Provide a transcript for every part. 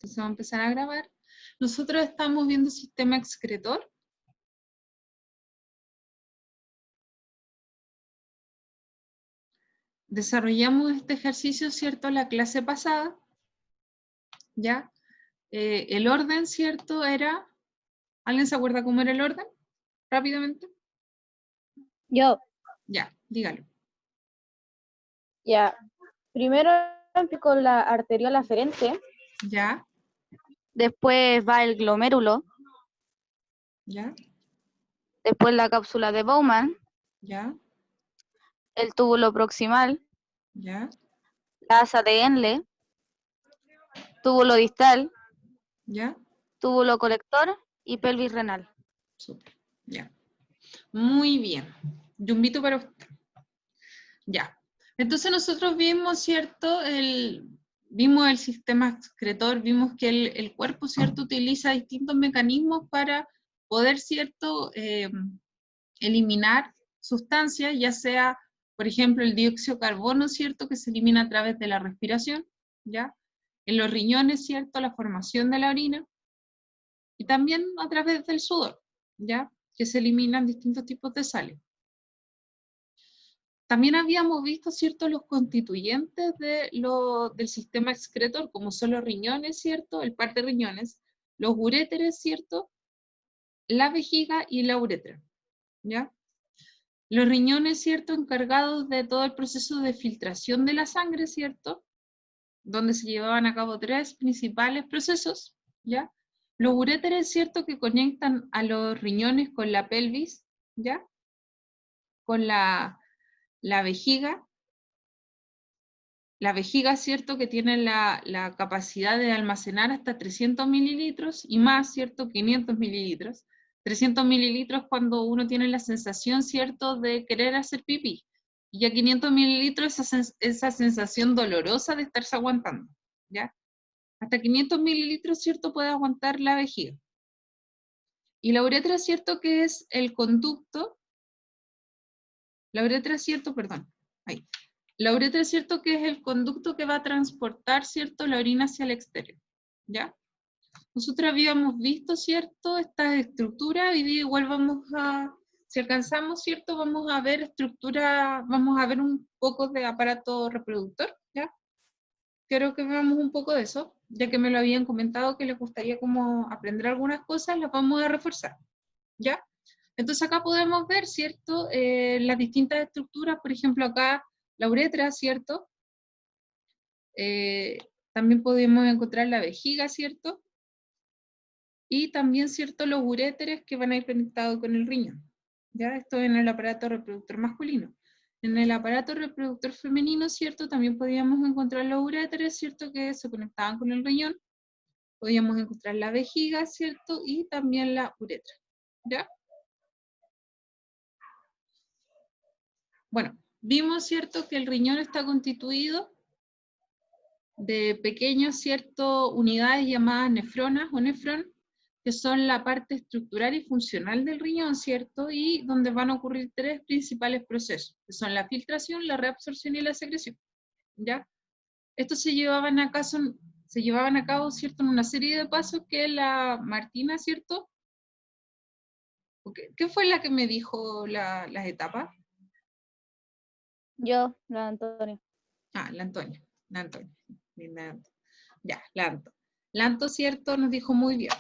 Entonces vamos a empezar a grabar. Nosotros estamos viendo el sistema excretor. Desarrollamos este ejercicio, ¿cierto?, la clase pasada. ¿Ya? El orden, ¿cierto?, era... ¿Alguien se acuerda cómo era el orden? Rápidamente. Yo. Ya, dígalo. Ya. Primero empiezo con la arteriola aferente. Ya. Después va el glomérulo. Ya. Después la cápsula de Bowman. Ya. El túbulo proximal. Ya. La asa de Henle. Túbulo distal. Ya. Túbulo colector y pelvis renal. Súper. Ya. Muy bien. Yumbito para usted. Ya. Entonces nosotros vimos, ¿cierto? Vimos el sistema excretor, vimos que el cuerpo, ¿cierto?, utiliza distintos mecanismos para poder, ¿cierto?, eliminar sustancias, ya sea, por ejemplo, el dióxido de carbono, ¿cierto?, que se elimina a través de la respiración, ¿ya? En los riñones, ¿cierto?, la formación de la orina, y también a través del sudor, ¿ya?, que se eliminan distintos tipos de sales. También habíamos visto, ¿cierto?, los constituyentes del sistema excretor, como son los riñones, ¿cierto?, el par de riñones, los uréteres, ¿cierto?, la vejiga y la uretra, ¿ya? Los riñones, ¿cierto?, encargados de todo el proceso de filtración de la sangre, ¿cierto?, donde se llevaban a cabo tres principales procesos, ¿ya? Los uréteres, ¿cierto?, que conectan a los riñones con la pelvis, ¿ya?, con la vejiga. La vejiga, ¿cierto?, que tiene la capacidad de almacenar hasta 300 mililitros y más, ¿cierto?, 500 mililitros. 300 mililitros cuando uno tiene la sensación, ¿cierto?, de querer hacer pipí. Y a 500 mililitros esa sensación dolorosa de estarse aguantando, ¿ya? Hasta 500 mililitros, ¿cierto?, puede aguantar la vejiga. Y la uretra, ¿cierto?, que es el conducto. La uretra, ¿cierto?, perdón, ahí. La uretra es cierto que es el conducto que va a transportar, ¿cierto?, la orina hacia el exterior, ¿ya? Nosotros habíamos visto, ¿cierto?, esta estructura, y igual vamos a, si alcanzamos, ¿cierto?, vamos a ver estructura, vamos a ver un poco de aparato reproductor, ¿ya? Quiero que veamos un poco de eso, ya que me lo habían comentado que les gustaría como aprender algunas cosas, las vamos a reforzar, ¿ya? Entonces acá podemos ver, ¿cierto?, las distintas estructuras, por ejemplo acá, la uretra, ¿cierto? También podemos encontrar la vejiga, ¿cierto? Y también, ¿cierto?, los uréteres que van a ir conectados con el riñón. ¿Ya? Esto en el aparato reproductor masculino. En el aparato reproductor femenino, ¿cierto?, también podíamos encontrar los uréteres, ¿cierto?, que se conectaban con el riñón. Podíamos encontrar la vejiga, ¿cierto?, y también la uretra. ¿Ya? Bueno, vimos, ¿cierto?, que el riñón está constituido de pequeñas, ¿cierto?, unidades llamadas nefronas o nefrón, que son la parte estructural y funcional del riñón, ¿cierto?, y donde van a ocurrir tres principales procesos, que son la filtración, la reabsorción y la secreción, ¿ya? Estos se llevaban a cabo, ¿cierto?, en una serie de pasos que la Martina, ¿cierto? ¿Qué fue la que me dijo las etapas? Yo, la Antonio. Ah, la Antonia. Ya, la Anto. La Anto, ¿cierto?, nos dijo muy bien,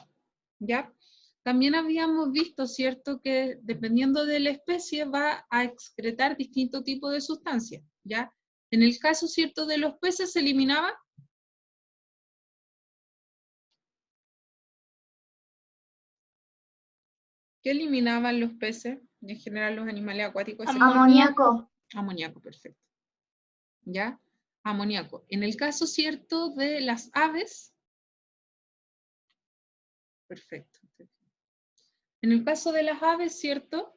¿ya? También habíamos visto, ¿cierto?, que dependiendo de la especie va a excretar distinto tipo de sustancias, ¿ya? En el caso, ¿cierto?, de los peces se eliminaba. ¿Qué eliminaban los peces? En general los animales acuáticos. Amoníaco. Amoníaco, perfecto. ¿Ya? Amoníaco. En el caso, ¿cierto?, de las aves. Perfecto. En el caso de las aves, ¿cierto?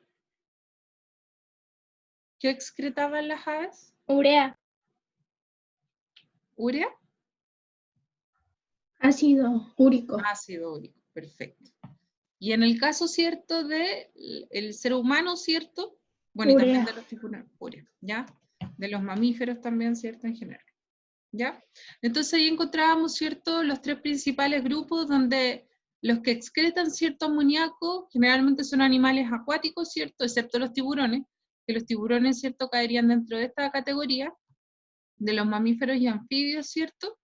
¿Qué excretaban las aves? Urea. ¿Urea? Ácido úrico. Ácido úrico, perfecto. Y en el caso, ¿cierto?, de el ser humano, ¿cierto? Bueno, y también Urea. de los tipos de urea, ¿ya? De los mamíferos también, ¿cierto?, en general. ¿ya? Entonces ahí encontrábamos, ¿cierto?, los tres principales grupos donde los que excretan cierto amoníaco generalmente son animales acuáticos, ¿cierto?, excepto los tiburones, que los tiburones, ¿cierto?, caerían dentro de esta categoría, de los mamíferos y anfibios, ¿cierto?,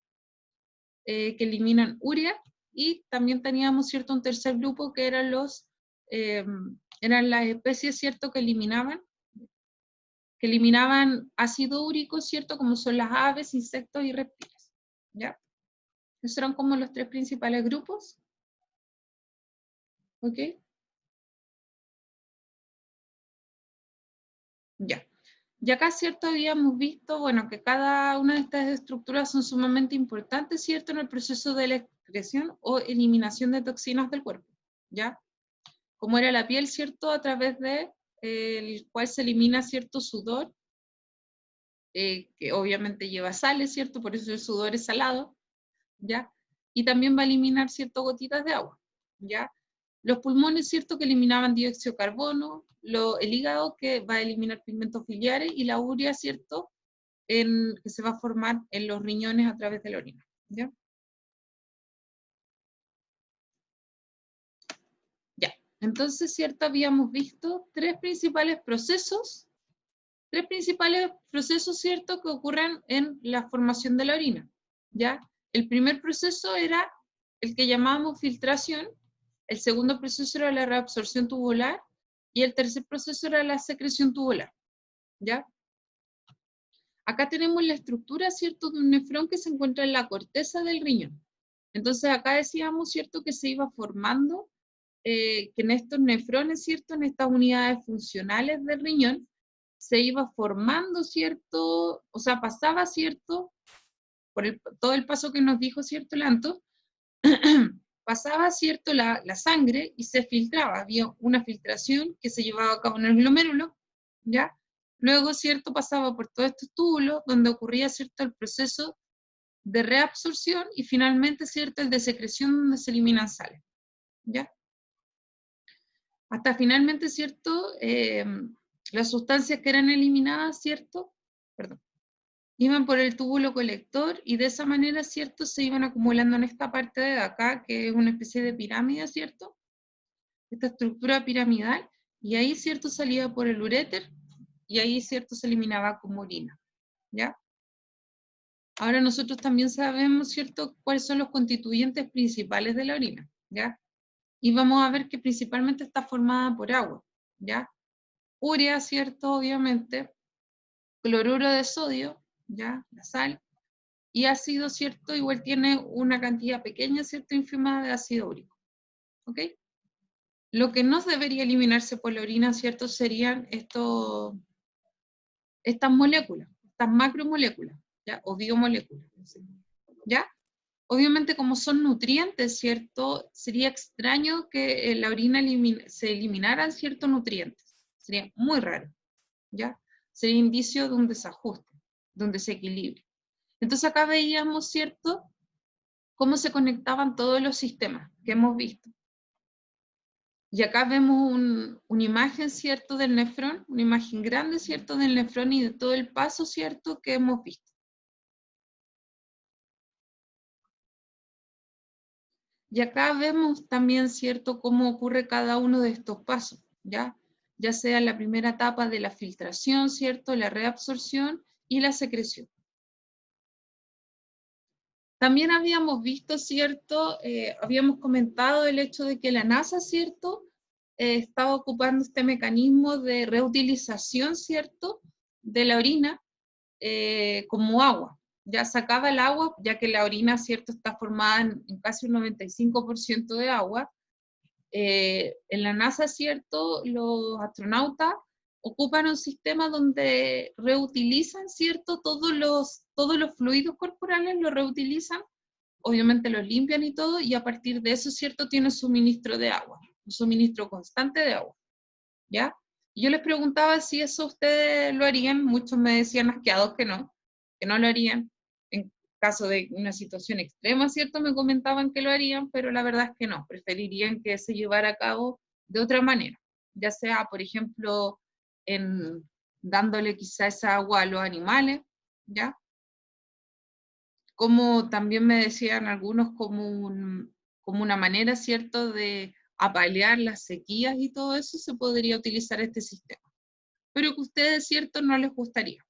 que eliminan urea, y también teníamos, ¿cierto?, un tercer grupo que eran eran las especies, ¿cierto?, que eliminaban ácido úrico, ¿cierto?, como son las aves, insectos y reptiles, ¿ya? Esos eran como los tres principales grupos, ¿ok? Ya. Y acá, ¿cierto?, habíamos visto, bueno, que cada una de estas estructuras son sumamente importantes, ¿cierto?, en el proceso de la excreción o eliminación de toxinas del cuerpo, ¿ya? Como era la piel, ¿cierto?, a través de el cual se elimina cierto sudor, que obviamente lleva sales, ¿cierto?, por eso el sudor es salado, ¿ya? Y también va a eliminar, ¿cierto?, gotitas de agua, ¿ya? Los pulmones, ¿cierto?, que eliminaban dióxido de carbono, el hígado, que va a eliminar pigmentos biliares, y la urea, ¿cierto?, que se va a formar en los riñones a través de la orina, ¿ya? Ya, entonces, ¿cierto?, habíamos visto tres principales procesos, ¿cierto?, que ocurren en la formación de la orina, ¿ya? El primer proceso era el que llamábamos filtración, el segundo proceso era la reabsorción tubular, y el tercer proceso era la secreción tubular, ¿ya? Acá tenemos la estructura, ¿cierto?, de un nefrón que se encuentra en la corteza del riñón. Entonces acá decíamos, ¿cierto?, que se iba formando, que en estos nefrones, ¿cierto?, en estas unidades funcionales del riñón, se iba formando, ¿cierto?, o sea, pasaba, ¿cierto?, por todo el paso que nos dijo, ¿cierto?, Lanto, pasaba, ¿cierto?, la sangre y se filtraba, había una filtración que se llevaba a cabo en el glomérulo, ¿ya? Luego, ¿cierto?, pasaba por todos estos túbulos donde ocurría, ¿cierto?, el proceso de reabsorción y finalmente, ¿cierto?, el de secreción donde se eliminan sales, ¿ya? Hasta finalmente, ¿cierto?, las sustancias que eran eliminadas, ¿cierto?, perdón, iban por el túbulo colector y de esa manera, ¿cierto?, se iban acumulando en esta parte de acá, que es una especie de pirámide, ¿cierto?, esta estructura piramidal, y ahí, ¿cierto?, salía por el uréter, y ahí, ¿cierto?, se eliminaba como orina, ¿ya? Ahora nosotros también sabemos, ¿cierto?, cuáles son los constituyentes principales de la orina, ¿ya? Y vamos a ver que principalmente está formada por agua, ¿ya? Urea, ¿cierto?, obviamente, cloruro de sodio, ¿ya?, la sal, y ácido, ¿cierto?, igual tiene una cantidad pequeña, ¿cierto?, ínfima de ácido úrico, ¿ok? Lo que no debería eliminarse por la orina, ¿cierto?, serían estas moléculas, estas macromoléculas, ¿ya?, o biomoléculas, ¿ya? Obviamente, como son nutrientes, ¿cierto?, sería extraño que en la orina se eliminaran ciertos nutrientes, sería muy raro, ¿ya? Sería indicio de un desajuste, de un desequilibrio. Entonces acá veíamos, ¿cierto?, cómo se conectaban todos los sistemas que hemos visto. Y acá vemos una imagen, ¿cierto?, del nefrón, una imagen grande, ¿cierto?, del nefrón y de todo el paso, ¿cierto?, que hemos visto. Y acá vemos también, ¿cierto?, cómo ocurre cada uno de estos pasos, ¿ya? Ya sea la primera etapa de la filtración, ¿cierto?, la reabsorción y la secreción. También habíamos visto, ¿cierto?, habíamos comentado el hecho de que la NASA, ¿cierto?, estaba ocupando este mecanismo de reutilización, ¿cierto?, de la orina como agua. Ya sacaba el agua, ya que la orina, ¿cierto?, está formada en casi un 95% de agua. En la NASA, ¿cierto?, los astronautas ocupan un sistema donde reutilizan, ¿cierto?, todos los fluidos corporales los reutilizan, obviamente los limpian y todo, y a partir de eso, ¿cierto?, tienen suministro de agua, un suministro constante de agua, ¿ya? Y yo les preguntaba si eso ustedes lo harían, muchos me decían asqueados que no lo harían. En caso de una situación extrema, ¿cierto?, me comentaban que lo harían, pero la verdad es que no, preferirían que se llevara a cabo de otra manera, ya sea, por ejemplo, dándole quizá esa agua a los animales, ¿ya? como también me decían algunos, como una manera, ¿cierto?, de apalear las sequías y todo eso, se podría utilizar este sistema. Pero que a ustedes, ¿cierto?, no les gustaría.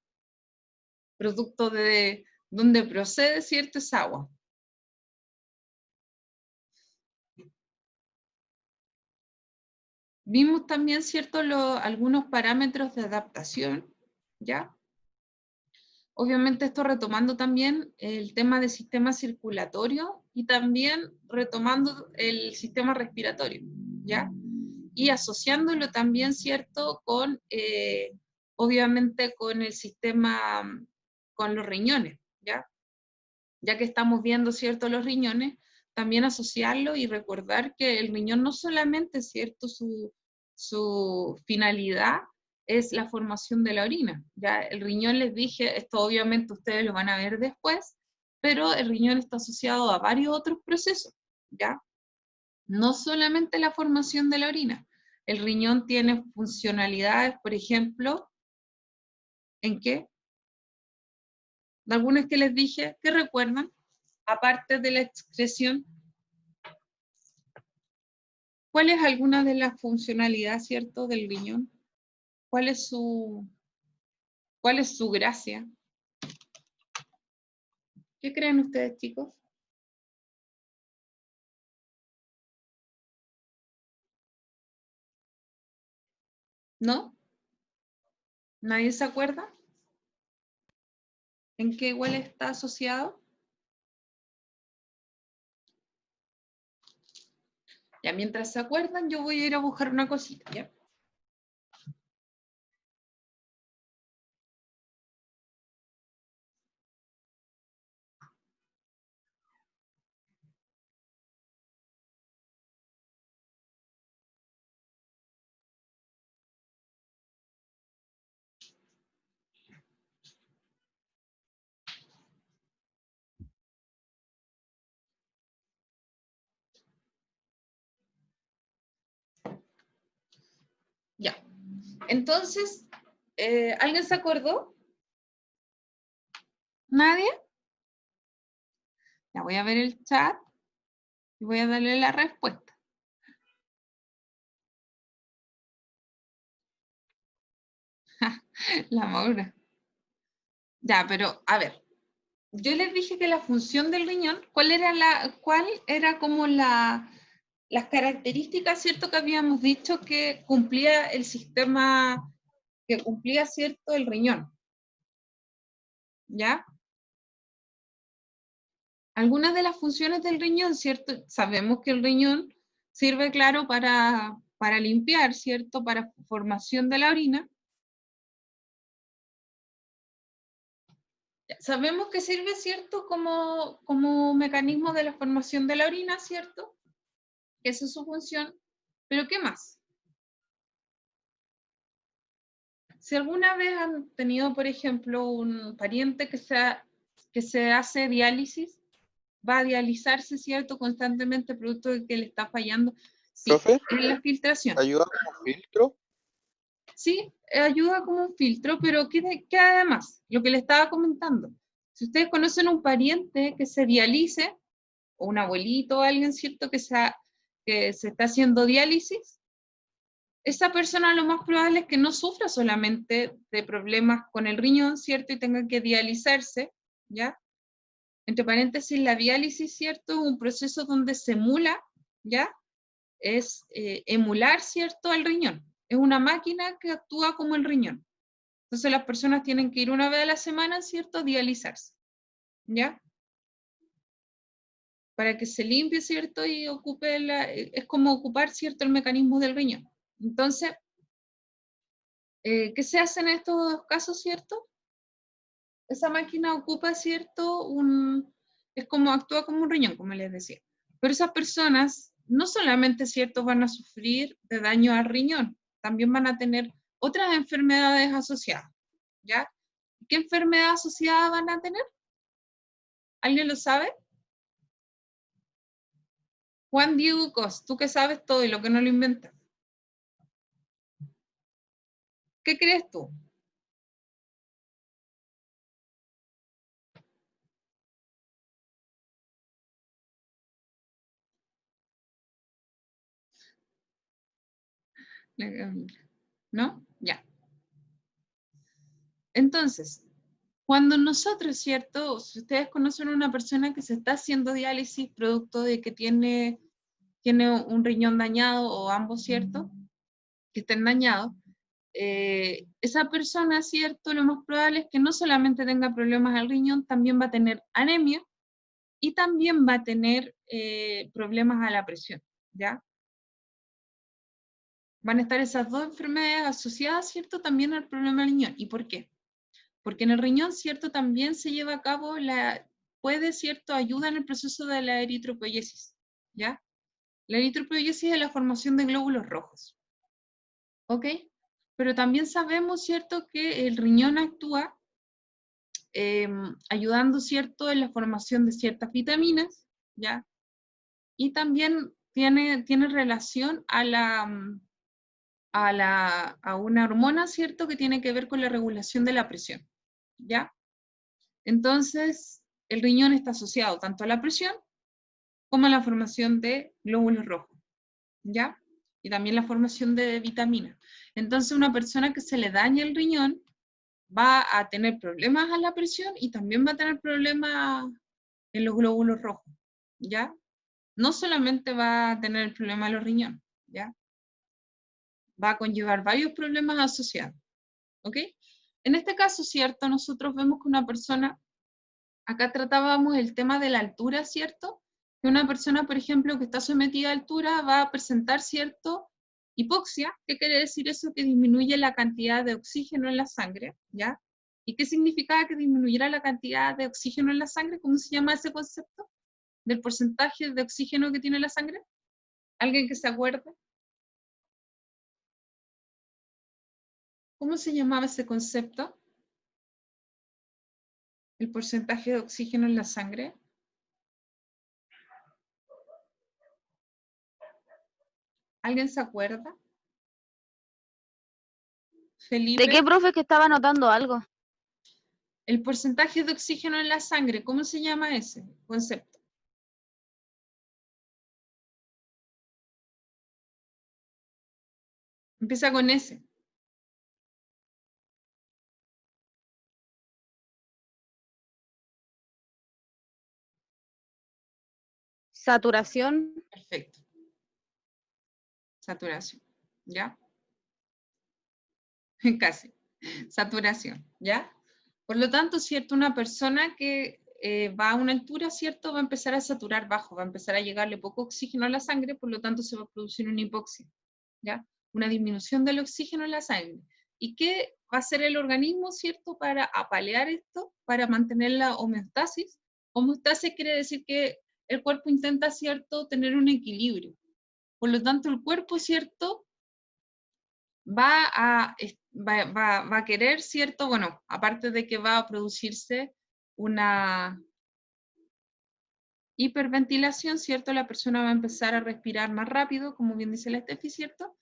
Producto de donde procede, ¿cierto?, esa agua. Vimos también, ¿cierto?, algunos parámetros de adaptación, ¿ya? Obviamente esto retomando también el tema del sistema circulatorio y también retomando el sistema respiratorio, ¿ya? Y asociándolo también, ¿cierto?, con, obviamente, con el sistema, con los riñones, ¿ya? Ya que estamos viendo, ¿cierto?, los riñones, también asociarlo y recordar que el riñón no solamente, ¿cierto?, su finalidad es la formación de la orina. Ya el riñón, les dije, esto obviamente ustedes lo van a ver después, pero el riñón está asociado a varios otros procesos, ¿ya? No solamente la formación de la orina. El riñón tiene funcionalidades, por ejemplo, ¿en qué? De algunas que les dije, que recuerdan, aparte de la excreción, ¿cuál es alguna de las funcionalidades, cierto, del riñón? ¿Cuál es su gracia? ¿Qué creen ustedes, chicos? ¿No? ¿Nadie se acuerda? ¿En qué igual está asociado? Ya, mientras se acuerdan, yo voy a ir a buscar una cosita, ¿ya? Ya. Entonces, ¿alguien se acordó? ¿Nadie? Ya voy a ver el chat y voy a darle la respuesta. La Maura. Ya, pero a ver, yo les dije que la función del riñón, ¿cuál era como las características, cierto, que habíamos dicho que cumplía el sistema, que cumplía, cierto, el riñón? ¿Ya? Algunas de las funciones del riñón, ¿cierto? Sabemos que el riñón sirve, claro, para limpiar, ¿cierto? Para formación de la orina. Sabemos que sirve, ¿cierto? Como mecanismo de la formación de la orina, ¿cierto? Esa es su función. Pero ¿qué más? Si alguna vez han tenido, por ejemplo, un pariente que se hace diálisis, va a dializarse, ¿cierto? Constantemente, producto de que le está fallando. Sí, Profe, en la filtración. ¿ayuda como filtro? Sí, ayuda como un filtro, pero ¿qué además? Lo que le estaba comentando. Si ustedes conocen un pariente que se dialice, o un abuelito o alguien, ¿cierto? Que se está haciendo diálisis, esa persona lo más probable es que no sufra solamente de problemas con el riñón, ¿cierto? Y tenga que dializarse, ¿ya? Entre paréntesis, la diálisis, ¿cierto? Es un proceso donde se emula, ¿ya? Es emular, ¿cierto?, al riñón. Es una máquina que actúa como el riñón. Entonces las personas tienen que ir una vez a la semana, ¿cierto?, a dializarse, ¿ya? Para que se limpie, ¿cierto? Y ocupe es como ocupar, ¿cierto?, el mecanismo del riñón. Entonces, ¿qué se hace en estos casos, cierto? Esa máquina ocupa, ¿cierto? Es como actúa como un riñón, como les decía. Pero esas personas no solamente, ¿cierto?, van a sufrir de daño al riñón, también van a tener otras enfermedades asociadas, ¿ya? ¿Qué enfermedad asociada van a tener? ¿Alguien lo sabe? Juan Diego Cos, tú que sabes todo y lo que no lo inventas. ¿Qué crees tú? ¿No? Ya. Entonces, cuando nosotros, ¿cierto? Si ustedes conocen a una persona que se está haciendo diálisis producto de que tiene un riñón dañado o ambos, ¿cierto? Que estén dañados, esa persona, ¿cierto? Lo más probable es que no solamente tenga problemas al riñón, también va a tener anemia y también va a tener problemas a la presión, ¿ya? Van a estar esas dos enfermedades asociadas, ¿cierto? También al problema del riñón. ¿Y por qué? Porque en el riñón, ¿cierto? También se lleva a cabo puede, ¿cierto? Ayuda en el proceso de la eritropoiesis, ¿ya? La eritropoiesis es la formación de glóbulos rojos, ¿ok? Pero también sabemos, ¿cierto? Que el riñón actúa ayudando, ¿cierto? En la formación de ciertas vitaminas, ¿ya? Y también tiene relación a una hormona, ¿cierto? Que tiene que ver con la regulación de la presión, ¿ya? Entonces, el riñón está asociado tanto a la presión como a la formación de glóbulos rojos, ¿ya? Y también la formación de vitaminas. Entonces, una persona que se le daña el riñón va a tener problemas a la presión y también va a tener problemas en los glóbulos rojos, ¿ya? No solamente va a tener el problema de los riñones, ¿ya? Va a conllevar varios problemas asociados, ¿ok? En este caso, ¿cierto? Nosotros vemos que una persona, acá tratábamos el tema de la altura, ¿cierto? Que una persona, por ejemplo, que está sometida a altura va a presentar, ¿cierto? Hipoxia. ¿Qué quiere decir eso? Que disminuye la cantidad de oxígeno en la sangre, ¿ya? ¿Y qué significaba que disminuyera la cantidad de oxígeno en la sangre? ¿Cómo se llama ese concepto? ¿Del porcentaje de oxígeno que tiene la sangre? ¿Alguien que se acuerde? ¿Cómo se llamaba ese concepto? El porcentaje de oxígeno en la sangre. ¿Alguien se acuerda? Felipe. ¿De qué, profe, que estaba anotando algo? El porcentaje de oxígeno en la sangre, ¿cómo se llama ese concepto? Empieza con S. Saturación. Perfecto. Saturación, ¿ya? Casi. Saturación, ¿ya? Por lo tanto, ¿cierto? Una persona que va a una altura, ¿cierto? Va a empezar a saturar bajo, va a empezar a llegarle poco oxígeno a la sangre, por lo tanto se va a producir una hipoxia, ¿ya? Una disminución del oxígeno en la sangre. ¿Y qué va a hacer el organismo, ¿cierto? Para apalear esto, para mantener la homeostasis. Homeostasis quiere decir que el cuerpo intenta, ¿cierto?, tener un equilibrio. Por lo tanto, el cuerpo, ¿cierto?, va a querer, ¿cierto? Bueno, aparte de que va a producirse una hiperventilación, ¿cierto? La persona va a empezar a respirar más rápido, como bien dice la Estefi, ¿cierto?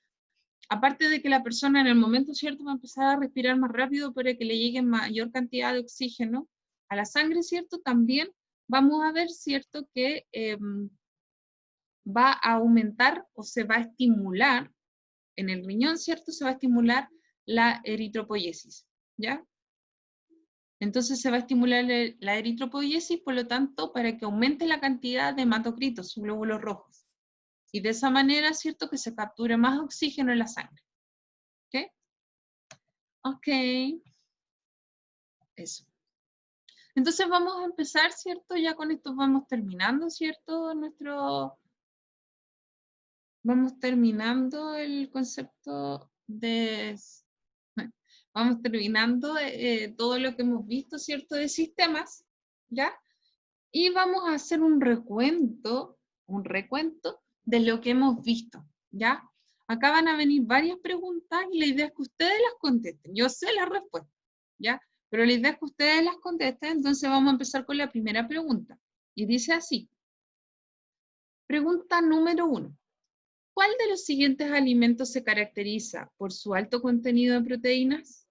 Aparte de que la persona en el momento, ¿cierto?, va a empezar a respirar más rápido para que le llegue mayor cantidad de oxígeno a la sangre, ¿cierto? También vamos a ver, ¿cierto?, que va a aumentar o se va a estimular en el riñón, ¿cierto? Se va a estimular la eritropoiesis, ¿ya? Entonces se va a estimular la eritropoiesis, por lo tanto, para que aumente la cantidad de hematocritos, glóbulos rojos. Y de esa manera, ¿cierto?, que se capture más oxígeno en la sangre. ¿Ok? Ok. Eso. Entonces vamos a empezar, ¿cierto? Ya con esto vamos terminando, ¿cierto? Vamos terminando el concepto de... Vamos terminando todo lo que hemos visto, ¿cierto? De sistemas, ¿ya? Y vamos a hacer un recuento de lo que hemos visto, ¿ya? Acá van a venir varias preguntas y la idea es que ustedes las contesten. Yo sé la respuesta, ¿ya? Pero la idea es que ustedes las contesten, entonces vamos a empezar con la primera pregunta. Y dice así. Pregunta número 1. ¿Cuál de los siguientes alimentos se caracteriza por su alto contenido de proteínas?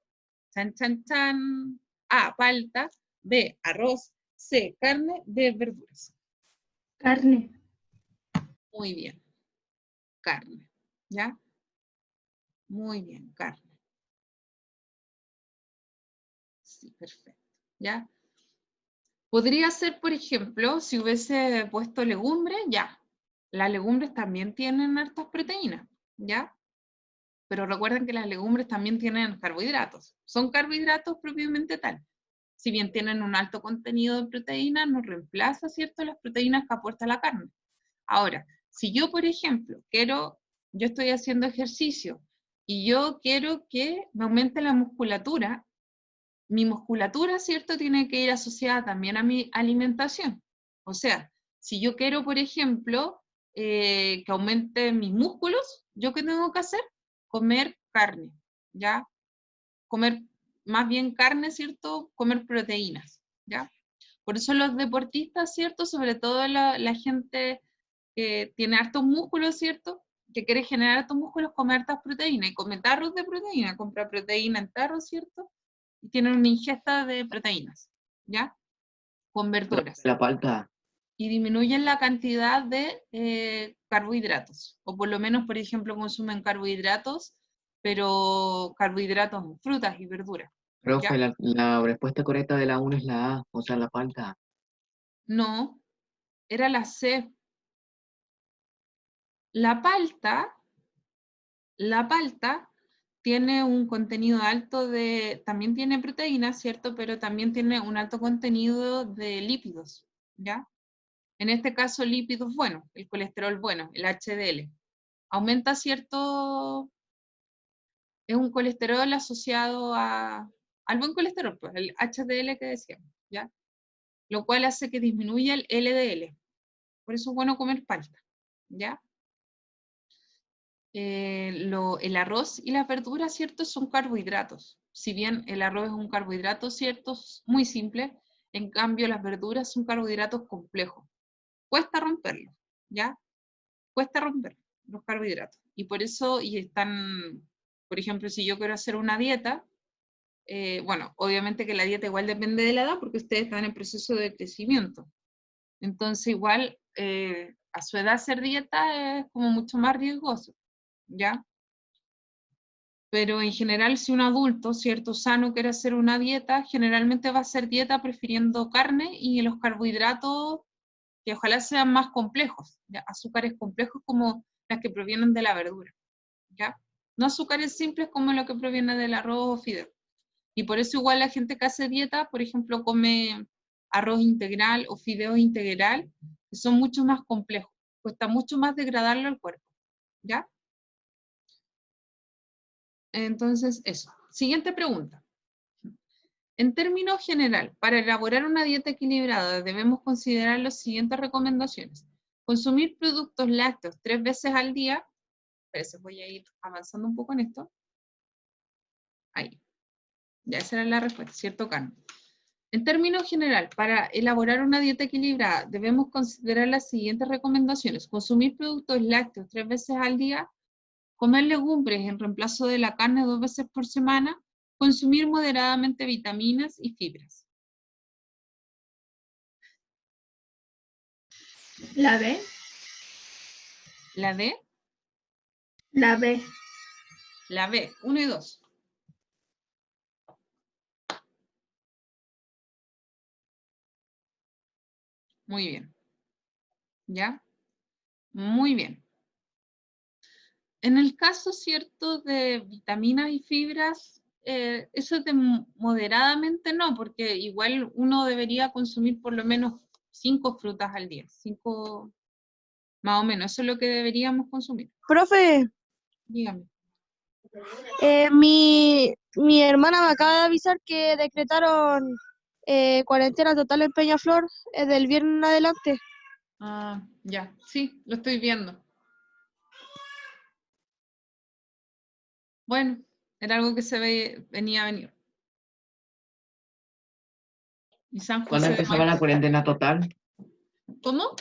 Chan, chan, chan. A, palta. B, arroz. C, carne. D, verduras. Carne. Muy bien. Carne, ¿ya? Muy bien, carne. Sí, perfecto. ¿Ya? Podría ser, por ejemplo, si hubiese puesto legumbre, ya. Las legumbres también tienen hartas proteínas, ¿ya? Pero recuerden que las legumbres también tienen carbohidratos. Son carbohidratos propiamente tal. Si bien tienen un alto contenido de proteínas, no reemplaza, ¿cierto?, las proteínas que aporta la carne. Ahora, si yo, por ejemplo, yo estoy haciendo ejercicio y yo quiero que me aumente la musculatura, mi musculatura, ¿cierto?, tiene que ir asociada también a mi alimentación. O sea, si yo quiero, por ejemplo, que aumente mis músculos, ¿yo qué tengo que hacer? Comer carne, ¿ya? Comer más bien carne, ¿cierto? Comer proteínas, ¿ya? Por eso los deportistas, ¿cierto? Sobre todo la gente que tiene hartos músculos, ¿cierto? Que quiere generar hartos músculos, come hartas proteínas y come tarros de proteína, compra proteína en tarros, ¿cierto? Y tienen una ingesta de proteínas, ¿ya? Con verduras. La palta. Y disminuyen la cantidad de carbohidratos. O por lo menos, por ejemplo, consumen carbohidratos, pero carbohidratos en frutas y verduras. Profe, ¿Ya? la respuesta correcta de la 1 es la A, o sea, la palta. No, era la C. La palta tiene un contenido alto de, también tiene proteínas, ¿cierto? Pero también tiene un alto contenido de lípidos, ¿ya? En este caso, lípidos buenos, el colesterol bueno, el HDL. Aumenta cierto, es un colesterol asociado al buen colesterol, pues, el HDL que decíamos, ¿ya? Lo cual hace que disminuya el LDL. Por eso es bueno comer palta, ¿ya? El arroz y las verduras, ¿cierto? Son carbohidratos. Si bien el arroz es un carbohidrato, ¿cierto? Muy simple, en cambio las verduras son carbohidratos complejos. Cuesta romperlos, ¿ya? Cuesta romper los carbohidratos. Y por eso, y están, por ejemplo, si yo quiero hacer una dieta, bueno, obviamente que la dieta igual depende de la edad, porque ustedes están en proceso de crecimiento. Entonces, igual, a su edad hacer dieta es como mucho más riesgoso, ¿ya? Pero en general, si un adulto, cierto, sano, quiere hacer una dieta, generalmente va a hacer dieta prefiriendo carne y los carbohidratos que ojalá sean más complejos, ¿ya? Azúcares complejos como las que provienen de la verdura, ¿ya? No azúcares simples como lo que proviene del arroz o fideo. Y por eso igual la gente que hace dieta, por ejemplo, come arroz integral o fideo integral, que son mucho más complejos. Cuesta mucho más degradarlo al cuerpo, ¿ya? Entonces, eso. Siguiente pregunta. En términos general, para elaborar una dieta equilibrada debemos considerar las siguientes recomendaciones. Consumir productos lácteos 3 veces al día. Espérense, voy a ir avanzando un poco en esto. Ahí. Ya esa era la respuesta, ¿cierto, Carmen? En términos general, para elaborar una dieta equilibrada debemos considerar las siguientes recomendaciones. Consumir productos lácteos 3 veces al día. Comer legumbres en reemplazo de la carne 2 veces por semana. Consumir moderadamente vitaminas y fibras. La B. ¿La D? La B. La B, 1 y 2. Muy bien. ¿Ya? Muy bien. En el caso, ¿cierto?, de vitaminas y fibras, eso es de moderadamente no, porque igual uno debería consumir por lo menos 5 frutas al día. 5, más o menos, eso es lo que deberíamos consumir. Profe, Dígame. mi hermana me acaba de avisar que decretaron cuarentena total en Peñaflor del viernes en adelante. Ah, ya, sí, lo estoy viendo. Bueno, era algo que venía a venir. Y San ¿Cuándo José de empezaba la Maipú. cuarentena total? ¿Cómo?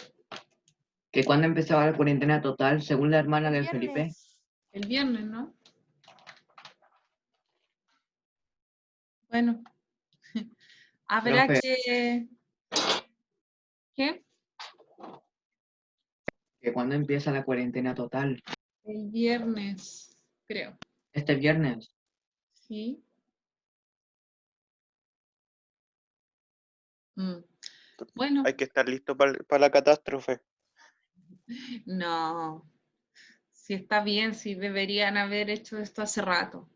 ¿Que cuándo empezaba la cuarentena total, según la hermana del Felipe? El viernes, ¿no? Bueno, habrá Profe, que... ¿Qué? ¿que cuándo empieza la cuarentena total? El viernes, creo. Este viernes. Sí. Mm. Bueno, Hay que estar listo para la catástrofe. no. Si está bien, si deberían haber hecho esto hace rato.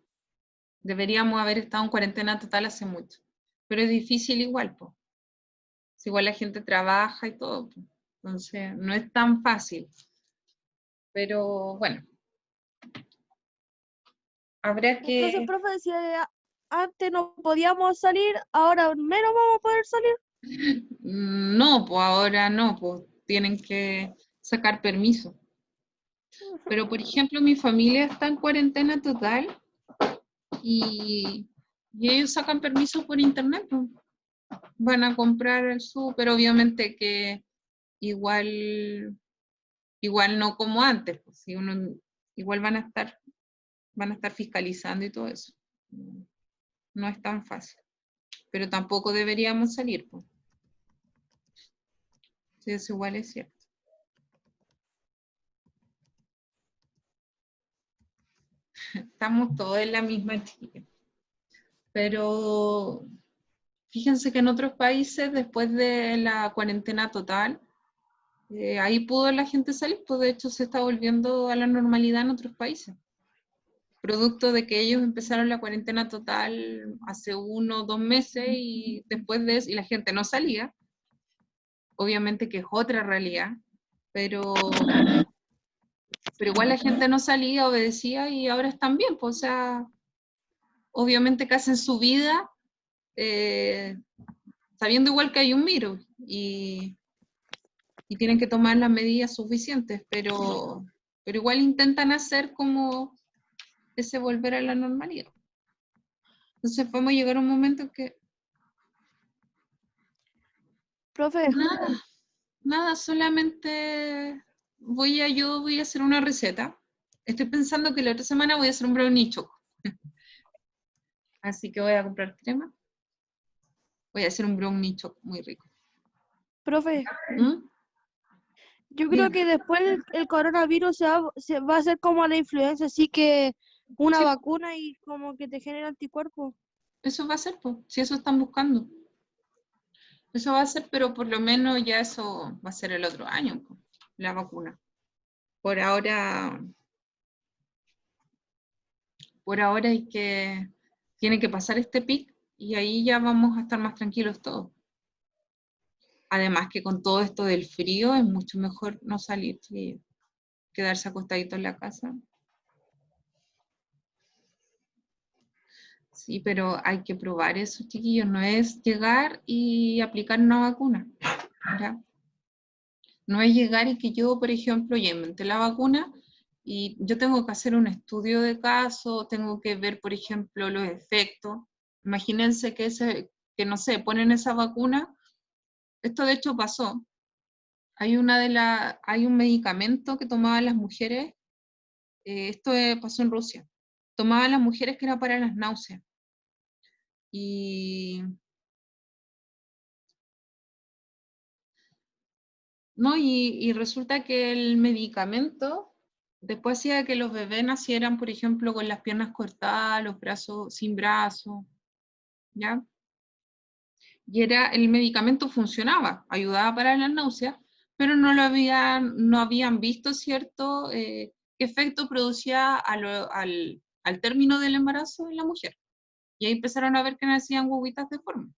Deberíamos haber estado en cuarentena total hace mucho. Pero es difícil igual, pues. Igual la gente trabaja y todo, po. Entonces no es tan fácil. Pero bueno, habrá Entonces, que... profe, si antes no podíamos salir, ahora menos vamos a poder salir. No, pues ahora no, pues tienen que sacar permiso. Pero por ejemplo, mi familia está en cuarentena total y, y ellos sacan permiso por internet, pues. Van a comprar el súper, obviamente que igual, igual no como antes, pues, si uno, igual van a estar fiscalizando y todo eso. No es tan fácil, pero tampoco deberíamos salir, pues. Sí, eso igual es cierto. Estamos todos en la misma, chiquilla. Pero fíjense que en otros países, después de la cuarentena total, ahí pudo la gente salir, pues de hecho se está volviendo a la normalidad en otros países. Producto de que ellos empezaron la cuarentena total hace 1 o 2 meses y después de eso, y la gente no salía, obviamente que es otra realidad, pero igual la gente no salía, obedecía y ahora están bien, pues, o sea, obviamente que hacen su vida eh, sabiendo igual que hay un virus y tienen que tomar las medidas suficientes, pero igual intentan hacer como ese volver a la normalidad. Entonces podemos llegar a un momento en que Profe, nada, solamente yo voy a hacer una receta. Estoy pensando que la otra semana voy a hacer un brownie choco. Así que voy a comprar crema. Voy a hacer un brownie choco muy rico. profe, ¿Mm? yo creo Dígame. que después el coronavirus se va a hacer como la influenza, así que una Sí, vacuna y como que te genera anticuerpos. eso va a ser, pues, si eso están buscando. Eso va a ser, pero por lo menos ya eso va a ser el otro año, pues, la vacuna. Por ahora, tiene que pasar este pic y ahí ya vamos a estar más tranquilos todos. Además que con todo esto del frío es mucho mejor no salir y quedarse acostadito en la casa. Sí, pero hay que probar eso, chiquillos. No es llegar y aplicar una vacuna, ¿ya? No es llegar y que yo, por ejemplo, ya inventé la vacuna y yo tengo que hacer un estudio de caso, tengo que ver, por ejemplo, los efectos. Imagínense que no sé, ponen esa vacuna. Esto de hecho pasó. Hay un medicamento que tomaban las mujeres, esto pasó en Rusia. Tomaban las mujeres que era para las náuseas. Y, no, y resulta que el medicamento después hacía que los bebés nacieran, por ejemplo, con las piernas cortadas, los brazos sin brazos, ¿ya? Y el medicamento funcionaba, ayudaba para las náuseas, pero no habían visto, ¿cierto?, qué efecto producía al término del embarazo en la mujer. Y ahí empezaron a ver que nacían huevitas deformes.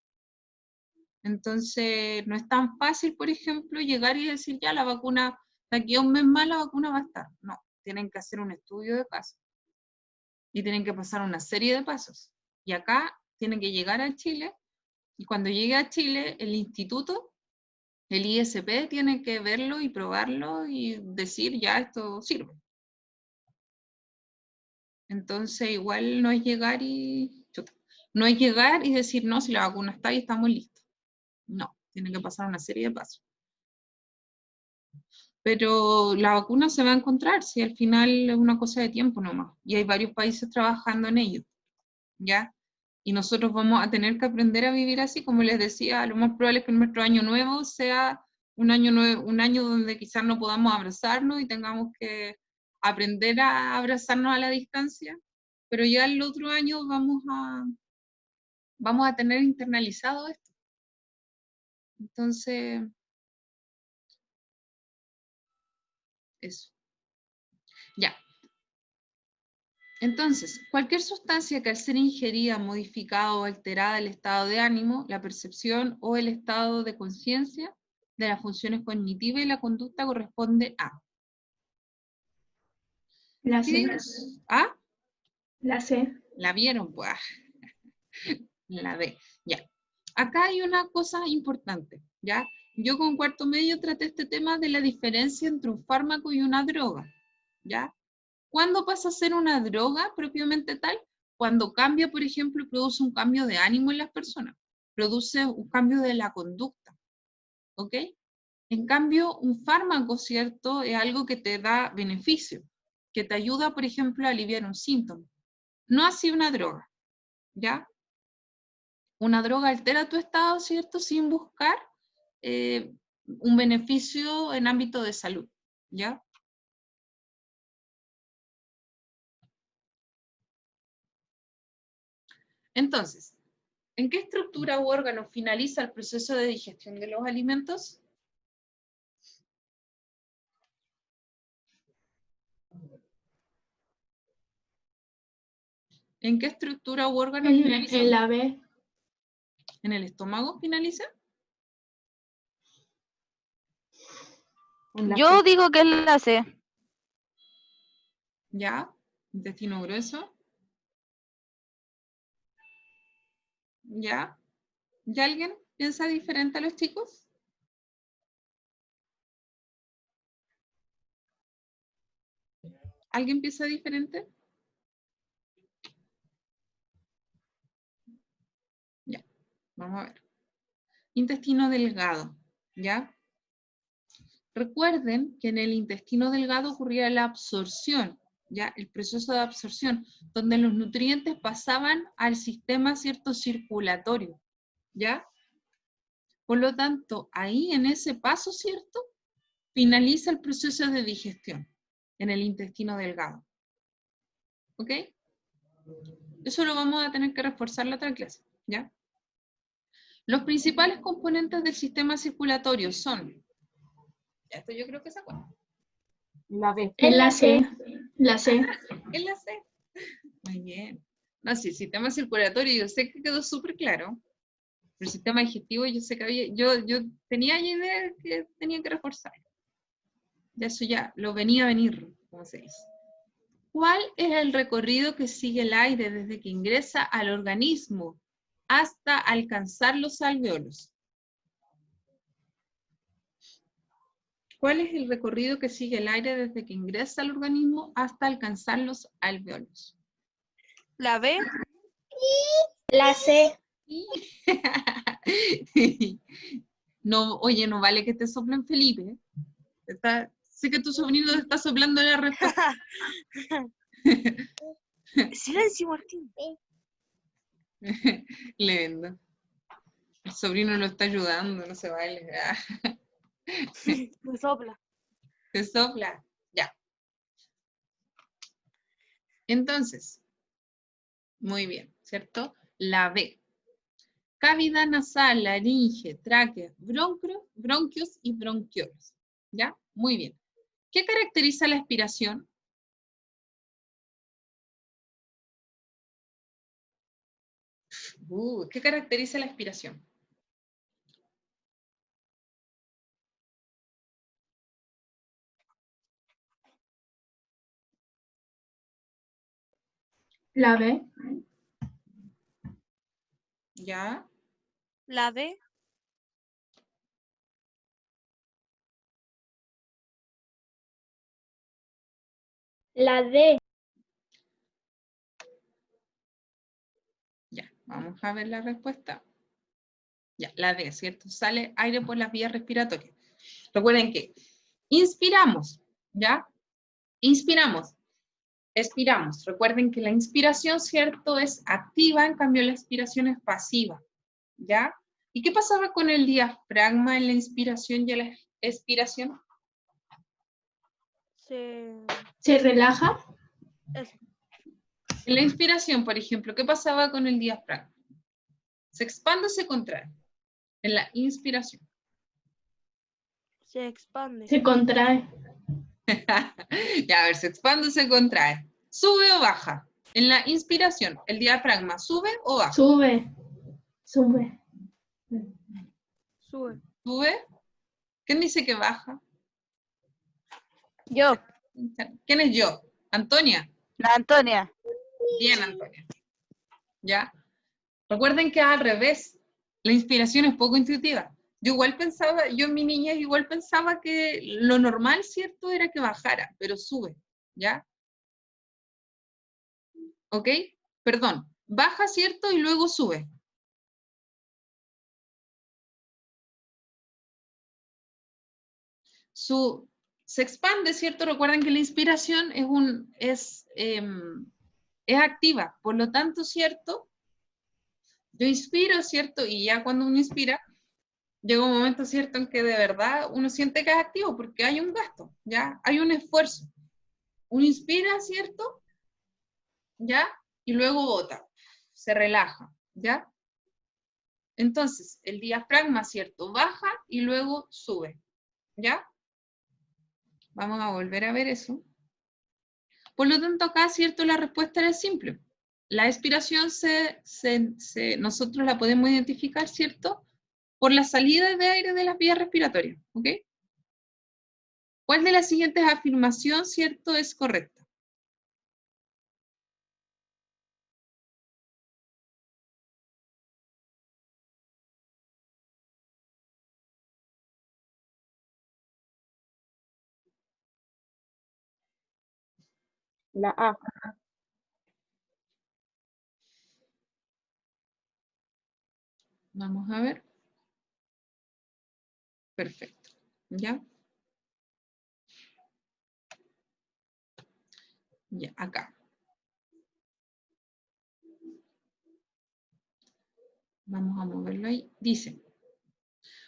Entonces, no es tan fácil, por ejemplo, llegar y decir, ya, la vacuna, de aquí a un mes más la vacuna va a estar. No, tienen que hacer un estudio de casos y tienen que pasar una serie de pasos. Y acá tienen que llegar a Chile y cuando llegue a Chile, el instituto, el ISP, tiene que verlo y probarlo y decir, ya, esto sirve. Entonces, igual no es llegar no es llegar y decir, no, si la vacuna está ahí, estamos listos. No, tienen que pasar una serie de pasos. Pero la vacuna se va a encontrar, si al final es una cosa de tiempo nomás, y hay varios países trabajando en ello, ¿ya? Y nosotros vamos a tener que aprender a vivir así, como les decía, lo más probable es que nuestro año nuevo sea un año donde quizás no podamos abrazarnos y tengamos que aprender a abrazarnos a la distancia, pero ya el otro año vamos a tener internalizado esto. Entonces, eso. Ya. Entonces, cualquier sustancia que al ser ingerida, modificada o alterada el estado de ánimo, la percepción o el estado de conciencia de las funciones cognitivas y la conducta corresponde a. La ¿Qué C. es? ¿A? La C. ¿La vieron? Pues, la B. Ya. Acá hay una cosa importante, ¿ya? Yo con cuarto medio traté este tema de la diferencia entre un fármaco y una droga, ¿ya? ¿Cuándo pasa a ser una droga propiamente tal? Cuando cambia, por ejemplo, produce un cambio de ánimo en las personas, produce un cambio de la conducta, ¿ok? En cambio, un fármaco, ¿cierto? Es algo que te da beneficio, que te ayuda, por ejemplo, a aliviar un síntoma. No así una droga, ¿ya? Una droga altera tu estado, ¿cierto? Sin buscar un beneficio en ámbito de salud, ¿ya? Entonces, ¿en qué estructura u órgano finaliza el proceso de digestión de los alimentos? ¿En qué estructura u órgano finaliza? En la B. ¿En el estómago finaliza? Yo digo que es la C. ¿Ya? ¿Intestino grueso? ¿Ya? ¿Ya alguien piensa diferente a los chicos? ¿Alguien piensa diferente? Ya, vamos a ver. Intestino delgado, ¿ya? Recuerden que en el intestino delgado ocurría la absorción, ¿ya? El proceso de absorción, donde los nutrientes pasaban al sistema, ¿cierto?, circulatorio, ¿ya? Por lo tanto, ahí en ese paso, ¿cierto?, finaliza el proceso de digestión en el intestino delgado. ¿Ok? Eso lo vamos a tener que reforzar la otra clase, ¿ya? Los principales componentes del sistema circulatorio son, esto yo creo que se acuerdan. La B. En la C. La C. En la C. Muy bien. No, sí, el sistema circulatorio yo sé que quedó súper claro. El sistema digestivo yo sé que había, yo tenía ya idea que tenía que reforzar. Ya eso ya lo venía a venir, como se dice. ¿Cuál es el recorrido que sigue el aire desde que ingresa al organismo hasta alcanzar los alvéolos? ¿Cuál es el recorrido que sigue el aire desde que ingresa al organismo hasta alcanzar los alvéolos? La B. La C. No, oye, no vale que te soplen, Felipe. Sé que tu sobrino te está soplando la respuesta. Silencio, Martín. Le vendo. El sobrino lo está ayudando, no se vale. Me sopla. Se sopla. Ya. Entonces, muy bien, ¿cierto? La B. Cavidad nasal, laringe, tráquea, bronquios y bronquiolos. ¿Ya? Muy bien. ¿Qué caracteriza la expiración? ¿Qué caracteriza la expiración? La B. ¿Ya? La D. La D. Ya, vamos a ver la respuesta. Ya, la D, ¿cierto? Sale aire por las vías respiratorias. Recuerden que inspiramos, ¿ya? Inspiramos, expiramos. Recuerden que la inspiración, ¿cierto? Es activa, en cambio la expiración es pasiva, ¿ya? ¿Y qué pasaba con el diafragma en la inspiración y la expiración? Se... ¿Se relaja? es- En la inspiración, por ejemplo, ¿qué pasaba con el diafragma? ¿Se expande o se contrae? En la inspiración. Se expande. Se contrae. Ya, a ver, ¿se expande o se contrae? ¿Sube o baja? En la inspiración, ¿el diafragma sube o baja? Sube. Sube. Sube. ¿Sube? ¿Quién dice que baja? Yo, ¿Quién es yo? ¿Antonia? la Antonia. Bien, Antonia. ¿Ya? Recuerden que es al revés. La inspiración es poco intuitiva. Yo igual pensaba, yo en mi niñez igual pensaba que lo normal, ¿cierto? Era que bajara, pero sube, ¿ya? ¿Ok? Perdón, baja, ¿cierto? Y luego sube. Se expande, ¿cierto? Recuerden que la inspiración es activa, por lo tanto, ¿cierto? Yo inspiro, ¿cierto? Y ya cuando uno inspira, llega un momento, ¿cierto?, en que de verdad uno siente que es activo porque hay un gasto, ¿ya? Hay un esfuerzo. Uno inspira, ¿cierto? ¿Ya? Y luego bota, se relaja, ¿ya? Entonces, el diafragma, ¿cierto? Baja y luego sube, ¿ya? Vamos a volver a ver eso. Por lo tanto, acá, ¿cierto? La respuesta era simple. La expiración nosotros la podemos identificar, ¿cierto? Por la salida de aire de las vías respiratorias, ¿ok? ¿Cuál de las siguientes afirmaciones, cierto, es correcta? La A. Vamos a ver. Perfecto. ¿Ya? Ya, acá. Vamos a moverlo ahí. Dice,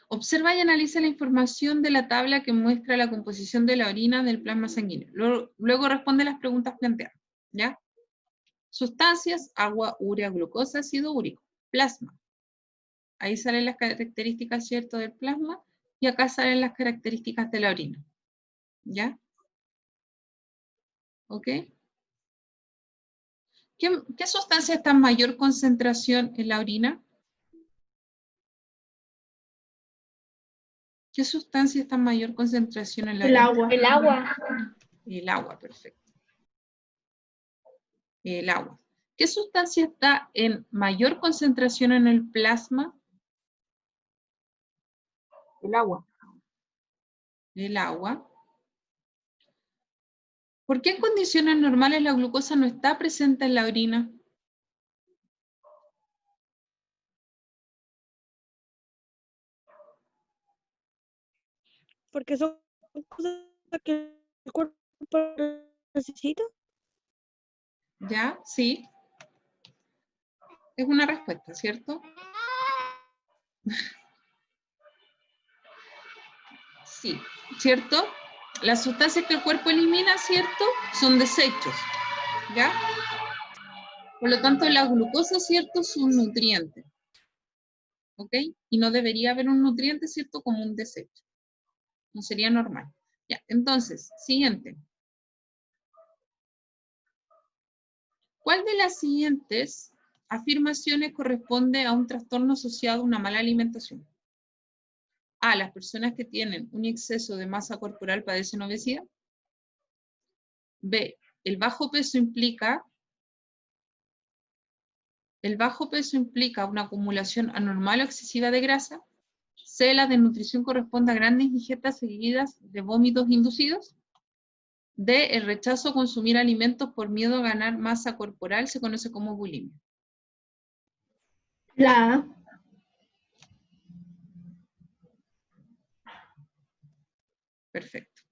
observa y analiza la información de la tabla que muestra la composición de la orina del plasma sanguíneo. Luego responde las preguntas planteadas. ¿Ya? Sustancias, agua, urea, glucosa, ácido úrico. Plasma. Ahí salen las características, ¿cierto?, del plasma. Y acá salen las características de la orina. ¿Ya? ¿Ok? ¿Qué sustancia está en mayor concentración en la orina? ¿Qué sustancia está en mayor concentración en la El orina? agua. El agua. El agua, perfecto. El agua. ¿Qué sustancia está en mayor concentración en el plasma? El agua. El agua. ¿Por qué en condiciones normales la glucosa no está presente en la orina? Porque son cosas que el cuerpo necesita. ¿Ya? Sí. Es una respuesta, ¿cierto? Sí, ¿cierto? Las sustancias que el cuerpo elimina, ¿cierto?, son desechos, ¿ya? Por lo tanto, la glucosa, ¿cierto?, es un nutriente, ¿ok? Y no debería haber un nutriente, ¿cierto?, como un desecho. No sería normal. Ya, entonces, siguiente. ¿Cuál de las siguientes afirmaciones corresponde a un trastorno asociado a una mala alimentación? A, las personas que tienen un exceso de masa corporal padecen obesidad. B, el bajo peso implica una acumulación anormal o excesiva de grasa. C, la desnutrición corresponde a grandes ingestas seguidas de vómitos inducidos. D, el rechazo a consumir alimentos por miedo a ganar masa corporal se conoce como bulimia. La A. Perfecto.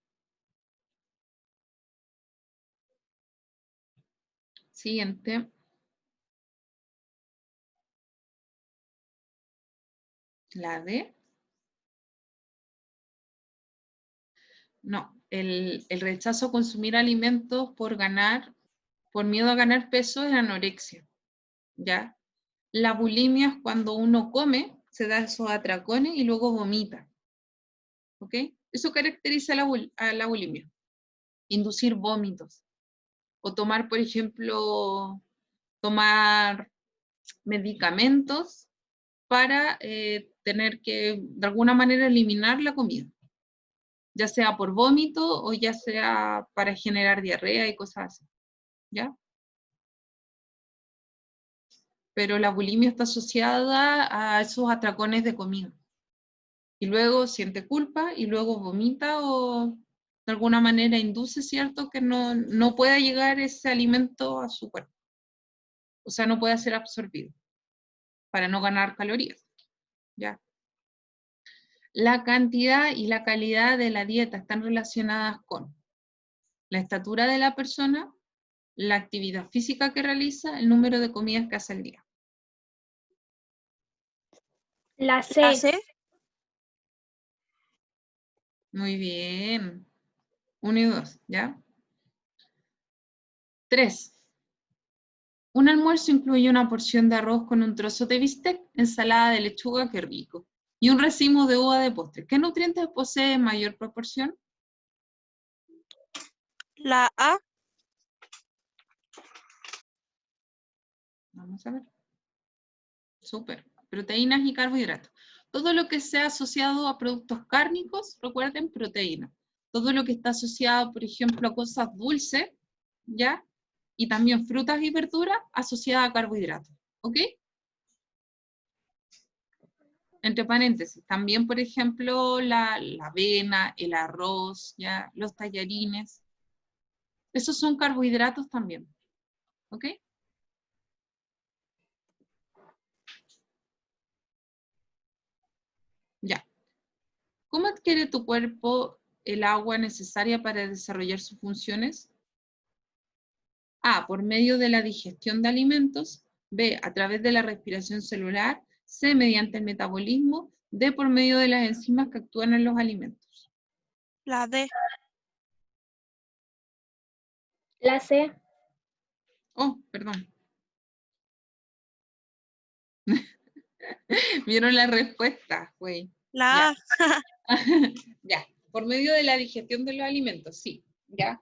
Siguiente. La D. No, el rechazo a consumir alimentos por ganar por miedo a ganar peso es anorexia, ¿ya? La bulimia es cuando uno come, se da esos atracones y luego vomita, ¿ok? Eso caracteriza a la bulimia, inducir vómitos. O tomar, por ejemplo, tomar medicamentos para tener que, de alguna manera, eliminar la comida, ya sea por vómito o ya sea para generar diarrea y cosas así, ¿ya? Pero la bulimia está asociada a esos atracones de comida. Y luego siente culpa y luego vomita o de alguna manera induce, ¿cierto?, que no pueda llegar ese alimento a su cuerpo. O sea, no puede ser absorbido para no ganar calorías, ¿ya? La cantidad y la calidad de la dieta están relacionadas con la estatura de la persona, la actividad física que realiza, el número de comidas que hace al día. La La C. C. Muy bien. 1 y 2, ¿ya? 3. Un almuerzo incluye una porción de arroz con un trozo de bistec, ensalada de lechuga, qué rico, y un racimo de uva de postre. ¿Qué nutrientes posee en mayor proporción? La A. Vamos a ver. Súper. Proteínas y carbohidratos. Todo lo que sea asociado a productos cárnicos, recuerden, proteína. Todo lo que está asociado, por ejemplo, a cosas dulces, ¿ya? Y también frutas y verduras asociadas a carbohidratos. ¿Ok? Entre paréntesis, también, por ejemplo, la avena, el arroz, ¿ya? Los tallarines. Esos son carbohidratos también. ¿Ok? Ya. ¿Cómo adquiere tu cuerpo el agua necesaria para desarrollar sus funciones? A, por medio de la digestión de alimentos. B, a través de la respiración celular. C, mediante el metabolismo. D, por medio de las enzimas que actúan en los alimentos. La D. La C. Oh, perdón. ¿Vieron la respuesta, güey? La A. Ya, por medio de la digestión de los alimentos, sí, ya.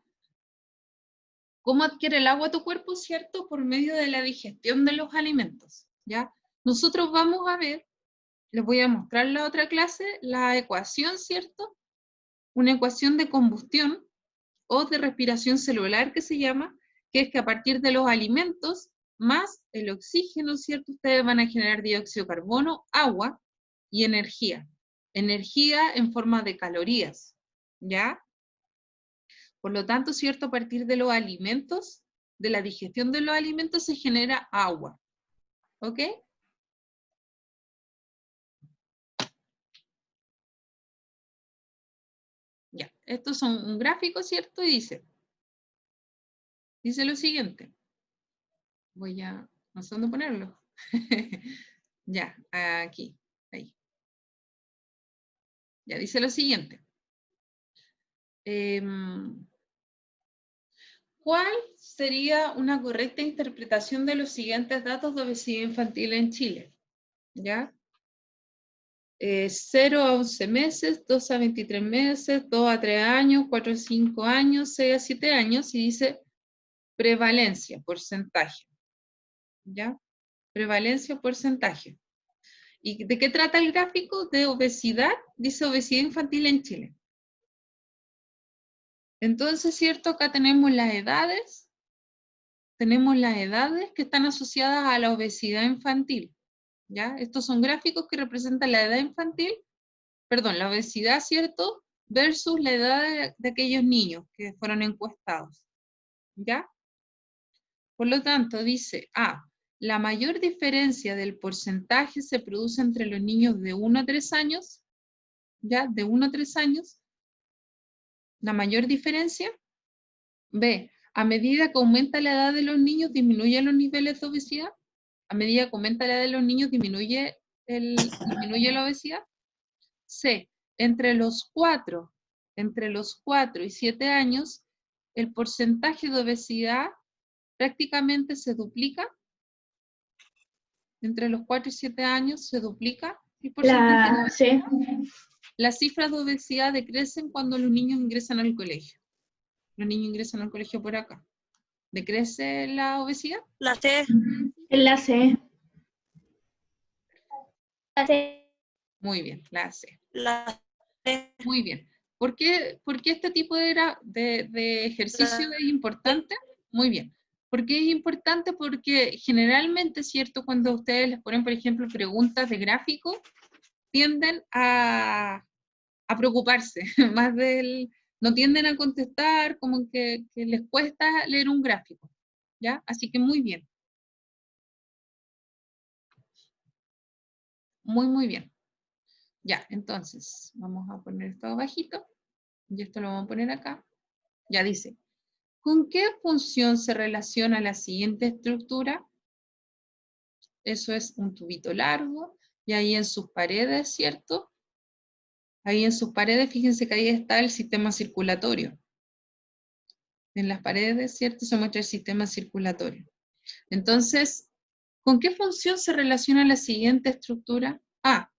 ¿Cómo adquiere el agua tu cuerpo? ¿Cierto? Por medio de la digestión de los alimentos, ¿ya? Nosotros vamos a ver, les voy a mostrar la otra clase, la ecuación, ¿cierto? Una ecuación de combustión o de respiración celular que se llama, que es que a partir de los alimentos más el oxígeno, ¿cierto? Ustedes van a generar dióxido de carbono, agua y energía. Energía en forma de calorías, ¿ya? Por lo tanto, ¿cierto? A partir de los alimentos, de la digestión de los alimentos se genera agua. ¿Ok? Ya, estos son un gráfico, ¿cierto? Y dice lo siguiente. Voy a, no sé dónde ponerlo. Ya, aquí, ahí. Ya, dice lo siguiente. ¿Cuál sería una correcta interpretación de los siguientes datos de obesidad infantil en Chile? ¿Ya? 0 a 11 meses, 2 a 23 meses, 2 a 3 años, 4 a 5 años, 6 a 7 años, y dice prevalencia, porcentaje. ¿Ya? Prevalencia, porcentaje. ¿Y de qué trata el gráfico? De obesidad, dice obesidad infantil en Chile. Entonces, ¿cierto? Acá tenemos las edades que están asociadas a la obesidad infantil, ¿ya? Estos son gráficos que representan la edad infantil, perdón, la obesidad, ¿cierto? Versus la edad de aquellos niños que fueron encuestados, ¿ya? Por lo tanto, dice, la mayor diferencia del porcentaje se produce entre los niños de 1 a 3 años, ¿ya? De 1 a 3 años, la mayor diferencia. B, a medida que aumenta la edad de los niños, disminuyen los niveles de obesidad. A medida que aumenta la edad de los niños, disminuye la obesidad. C, entre los 4 y 7 años, el porcentaje de obesidad prácticamente se duplica. Entre los 4 y 7 años se duplica el porcentaje de La C. Las cifras de obesidad decrecen cuando los niños ingresan al colegio. Los niños ingresan al colegio por acá. ¿Decrece la obesidad? La C. La C. La C. Muy bien, la C. La C. Muy bien. ¿Por qué este tipo de ejercicio es importante? Muy bien. ¿Por qué es importante? Porque generalmente, ¿cierto? Cuando ustedes les ponen, por ejemplo, preguntas de gráfico, tienden a preocuparse, más no tienden a contestar, como que les cuesta leer un gráfico, ¿ya? Así que muy bien. Muy, muy bien. Ya, entonces, vamos a poner esto abajito, y esto lo vamos a poner acá. Ya dice, ¿con qué función se relaciona la siguiente estructura? Eso es un tubito largo, y ahí en sus paredes, ¿cierto? Ahí en sus paredes, fíjense que ahí está el sistema circulatorio. En las paredes, ¿cierto? Se muestra el sistema circulatorio. Entonces, ¿con qué función se relaciona la siguiente estructura? A.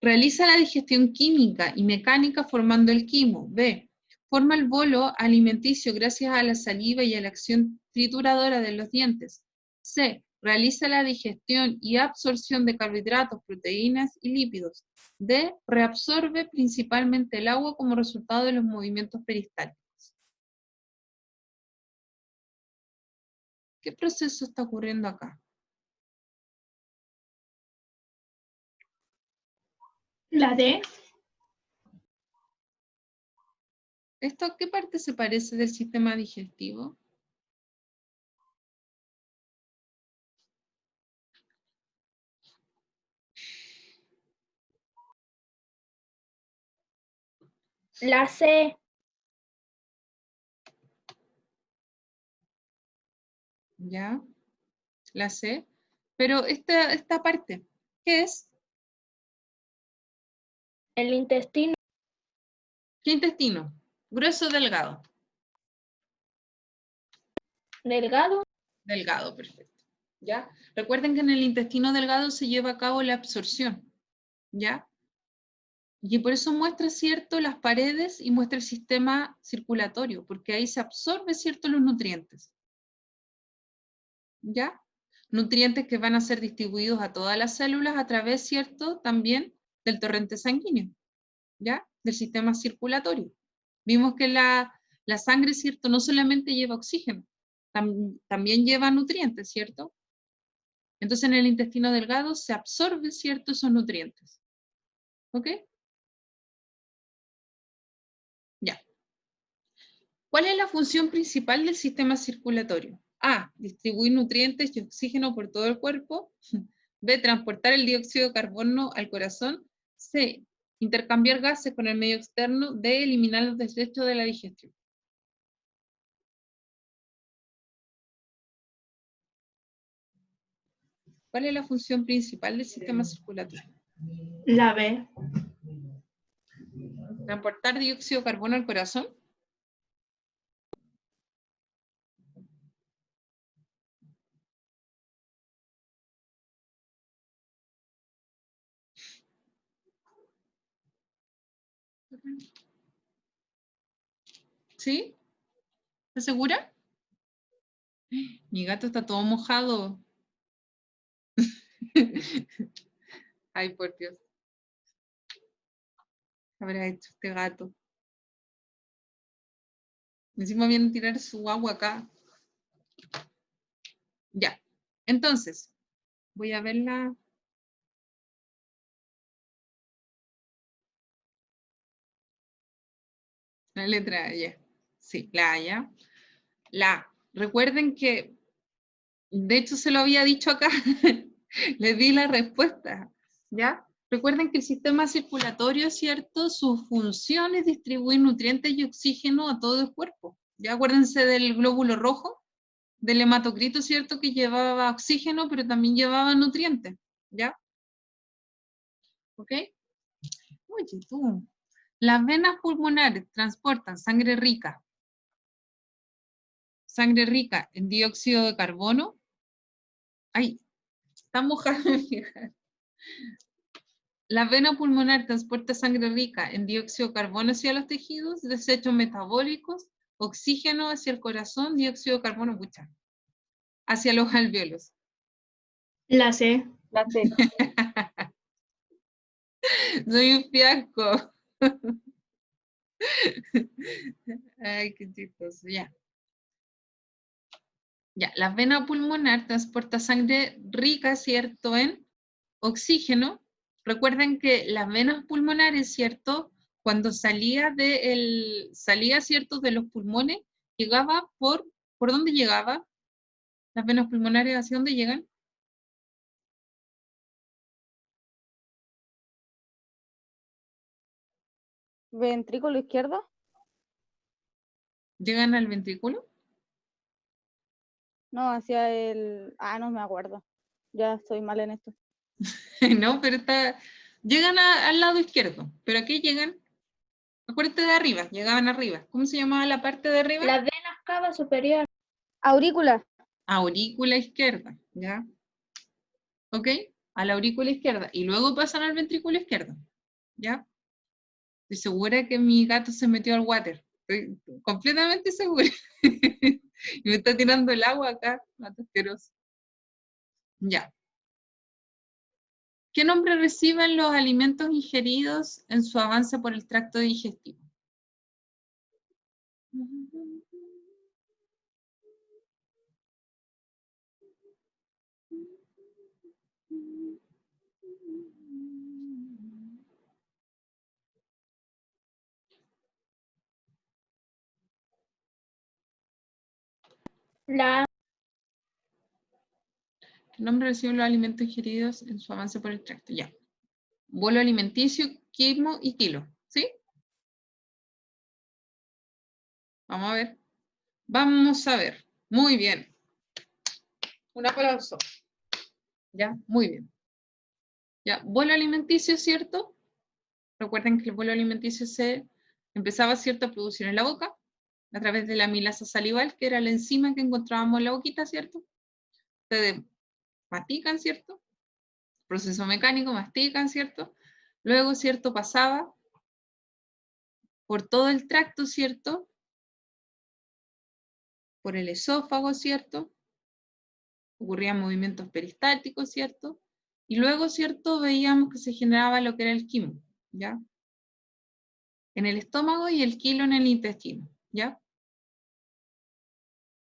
Realiza la digestión química y mecánica formando el quimo. B. Forma el bolo alimenticio gracias a la saliva y a la acción trituradora de los dientes. C. Realiza la digestión y absorción de carbohidratos, proteínas y lípidos. D. Reabsorbe principalmente el agua como resultado de los movimientos peristálticos. ¿Qué proceso está ocurriendo acá? La D. ¿Esto a qué parte se parece del sistema digestivo? La C. ¿Ya? La C. Pero esta parte, ¿qué es? El intestino. ¿Qué intestino? ¿Grueso o delgado? Delgado. Delgado, perfecto. ¿Ya? Recuerden que en el intestino delgado se lleva a cabo la absorción. ¿Ya? Y por eso muestra, ¿cierto?, las paredes y muestra el sistema circulatorio, porque ahí se absorbe, ¿cierto?, los nutrientes. ¿Ya? Nutrientes que van a ser distribuidos a todas las células a través, ¿cierto?, también del torrente sanguíneo, ¿ya? Del sistema circulatorio. Vimos que la sangre, ¿cierto?, no solamente lleva oxígeno, también lleva nutrientes, ¿cierto? Entonces en el intestino delgado se absorben, ¿cierto?, esos nutrientes. ¿Ok? Ya. ¿Cuál es la función principal del sistema circulatorio? A. Distribuir nutrientes y oxígeno por todo el cuerpo. B. Transportar el dióxido de carbono al corazón. C. Intercambiar gases con el medio externo. D. Eliminar los desechos de la digestión. ¿Cuál es la función principal del sistema circulatorio? La B. ¿Transportar dióxido de carbono al corazón? ¿Sí? ¿Estás segura? Mi gato está todo mojado. Ay, por Dios. ¿Qué habrá hecho este gato? Encima viene a tirar su agua acá. Ya. Entonces, voy a ver la letra A, ya. Sí, la A, ya. La A. Recuerden que, de hecho se lo había dicho acá, les di la respuesta, ¿ya? Recuerden que el sistema circulatorio, ¿cierto? Su función es distribuir nutrientes y oxígeno a todo el cuerpo. Ya acuérdense del glóbulo rojo, del hematocrito, ¿cierto? Que llevaba oxígeno, pero también llevaba nutrientes, ¿ya? ¿Ok? Oye, tú. Las venas pulmonares transportan sangre rica sangre rica en dióxido de carbono. Ay, está mojada. La vena pulmonar transporta sangre rica en dióxido de carbono hacia los tejidos, desechos metabólicos, oxígeno hacia el corazón, dióxido de carbono, pucha, hacia los alvéolos. La C. La C. Soy un fiasco. Ay, qué chistoso, ya. Ya, la vena pulmonar transporta sangre rica, ¿cierto?, en oxígeno. Recuerden que las venas pulmonares, ¿cierto?, cuando salía, ¿cierto?, de los pulmones, llegaba ¿por dónde llegaba? Las venas pulmonares, ¿hacia dónde llegan? Ventrículo izquierdo. ¿Llegan al ventrículo? No, hacia el... Ah, no me acuerdo. Ya estoy mal en esto. No, pero llegan al lado izquierdo. ¿Pero a qué llegan? Acuérdate de arriba, llegaban arriba. ¿Cómo se llamaba la parte de arriba? La vena cava superior. Aurícula. Aurícula izquierda, ¿ya? ¿Ok? A la aurícula izquierda. Y luego pasan al ventrículo izquierdo, ¿ya? Estoy segura que mi gato se metió al water. Estoy completamente segura. Y me está tirando el agua acá, gato asqueroso. Ya. ¿Qué nombre reciben los alimentos ingeridos en su avance por el tracto digestivo? La ¿Qué nombre reciben los alimentos ingeridos en su avance por el tracto? Ya. Bolo alimenticio, quimo y kilo. ¿Sí? Vamos a ver. Vamos a ver. Muy bien. Un aplauso. Ya, muy bien. Ya, bolo alimenticio, ¿cierto? Recuerden que el bolo alimenticio se empezaba, ¿cierto?, a producir en la boca a través de la amilasa salival, que era la enzima que encontrábamos en la boquita, ¿cierto? Ustedes mastican, ¿cierto? Proceso mecánico, mastican, ¿cierto? Luego, ¿cierto?, pasaba por todo el tracto, ¿cierto? Por el esófago, ¿cierto? Ocurrían movimientos peristálticos, ¿cierto? Y luego, ¿cierto?, veíamos que se generaba lo que era el quimo, ¿ya? En el estómago y el quilo en el intestino, ¿ya?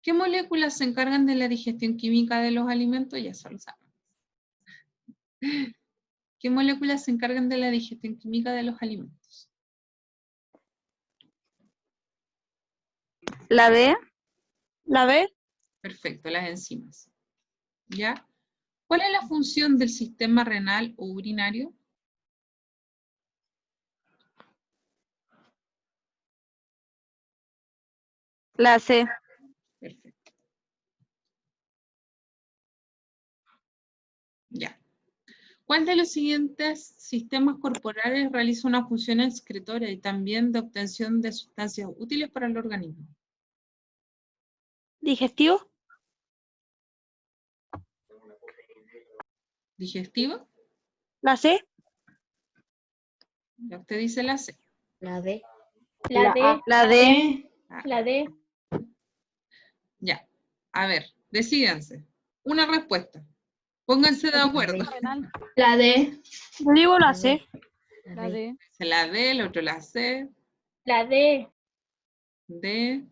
¿Qué moléculas se encargan de la digestión química de los alimentos? Ya solo saben. ¿Qué moléculas se encargan de la digestión química de los alimentos? La B. La B. Perfecto, las enzimas. ¿Ya? ¿Cuál es la función del sistema renal o urinario? La C. Perfecto. Ya. ¿Cuál de los siguientes sistemas corporales realiza una función excretora y también de obtención de sustancias útiles para el organismo? Digestivo. ¿Digestivo? La C. Ya usted dice la C. La D. La D. A. La D. Ah, La D. ya. A ver, decídanse. Una respuesta. Pónganse de acuerdo. Renal. La D. Yo digo la C. La D. Se la D, el otro la C, La D. D.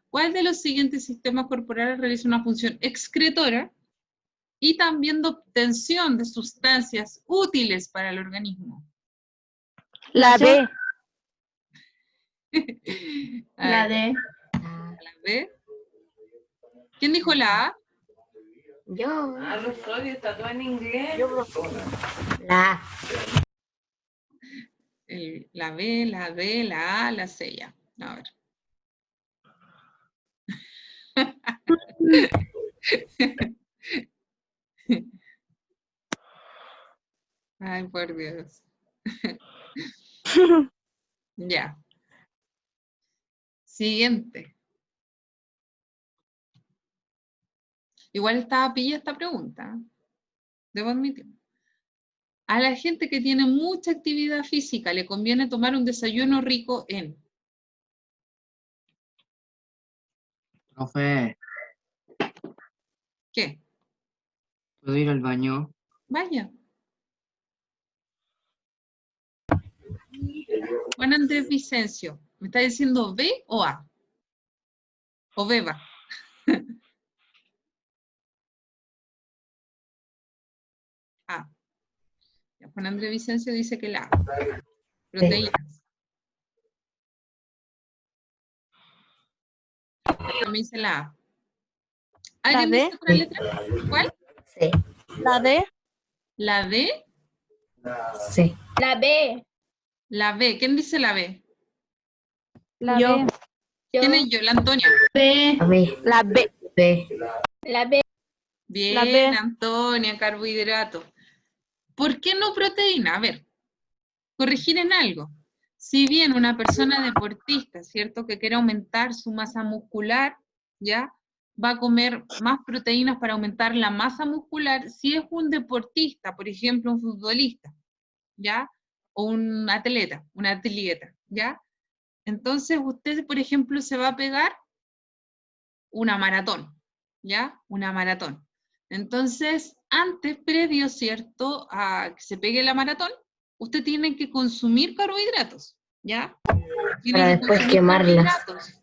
¿Cuál de los siguientes sistemas corporales realiza una función excretora y también de obtención de sustancias útiles para el organismo? La B. A La ver, D. la B. ¿Quién dijo la A? Yo. Está todo en inglés. La A. La B, la D, la A, la C, ya. A ver. Ay, por Dios. Ya. Siguiente. Igual estaba pilla esta pregunta, debo admitir. A la gente que tiene mucha actividad física le conviene tomar un desayuno rico en... Profe, ¿Qué? ¿puedo ir al baño? Vaya. Juan Andrés Vicencio, ¿me está diciendo B o A? O beba. A. Ya, Juan Andrés Vicencio dice que la A. Proteínas. También dice la A. ¿Alguien D? dice otra letra? ¿Cuál? Sí. La D. ¿La D? Sí. La B. La B. ¿Quién dice la B? La Yo. B. Yo. ¿Quién es yo? La Antonia. B. A mí. La B. B. La B. Bien, La B. Antonia, carbohidratos. ¿Por qué no proteína? A ver, corregir en algo. Si bien una persona deportista, ¿cierto? Que quiere aumentar su masa muscular, ¿ya? Va a comer más proteínas para aumentar la masa muscular. Si es un deportista, por ejemplo, un futbolista, ¿ya? O un atleta, ¿ya? Entonces usted, por ejemplo, se va a pegar una maratón, ¿ya? Una maratón. Entonces, antes, previo, ¿cierto? A que se pegue la maratón, usted tiene que consumir carbohidratos, ¿ya? Tiene Para que después consumir quemarlas. carbohidratos.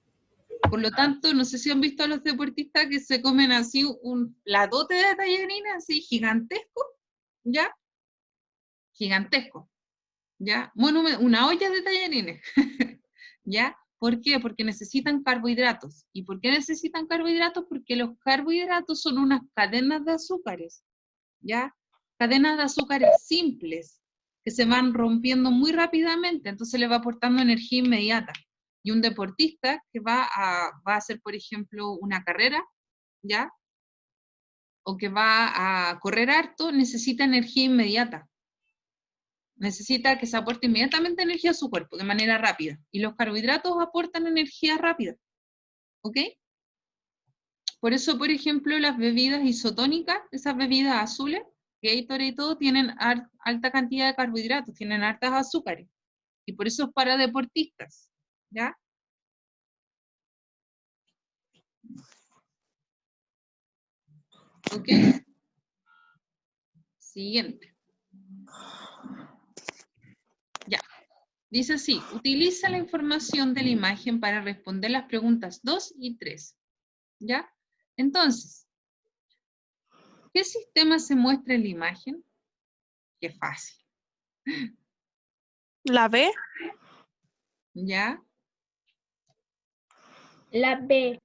Por lo tanto, no sé si han visto a los deportistas que se comen así un platote de tallarines así gigantesco, ¿ya? Gigantesco, ¿ya? Una olla de tallarines, ¿ya? ¿Por qué? Porque necesitan carbohidratos. ¿Y por qué necesitan carbohidratos? Porque los carbohidratos son unas cadenas de azúcares, ¿ya? Cadenas de azúcares simples, que se van rompiendo muy rápidamente, entonces le va aportando energía inmediata. Y un deportista que va a hacer, por ejemplo, una carrera, ¿ya? O que va a correr harto, necesita energía inmediata. Necesita que se aporte inmediatamente energía a su cuerpo, de manera rápida. Y los carbohidratos aportan energía rápida. ¿Ok? Por eso, por ejemplo, las bebidas isotónicas, esas bebidas azules, Gatorade y todo, tienen alta cantidad de carbohidratos, tienen hartas azúcares. Y por eso es para deportistas. ¿Ya? ¿Ok? Siguiente. Ya. Dice así, utiliza la información de la imagen para responder las preguntas 2 y 3. ¿Ya? Entonces, ¿qué sistema se muestra en la imagen? Qué fácil. La B. ¿Ya? La B.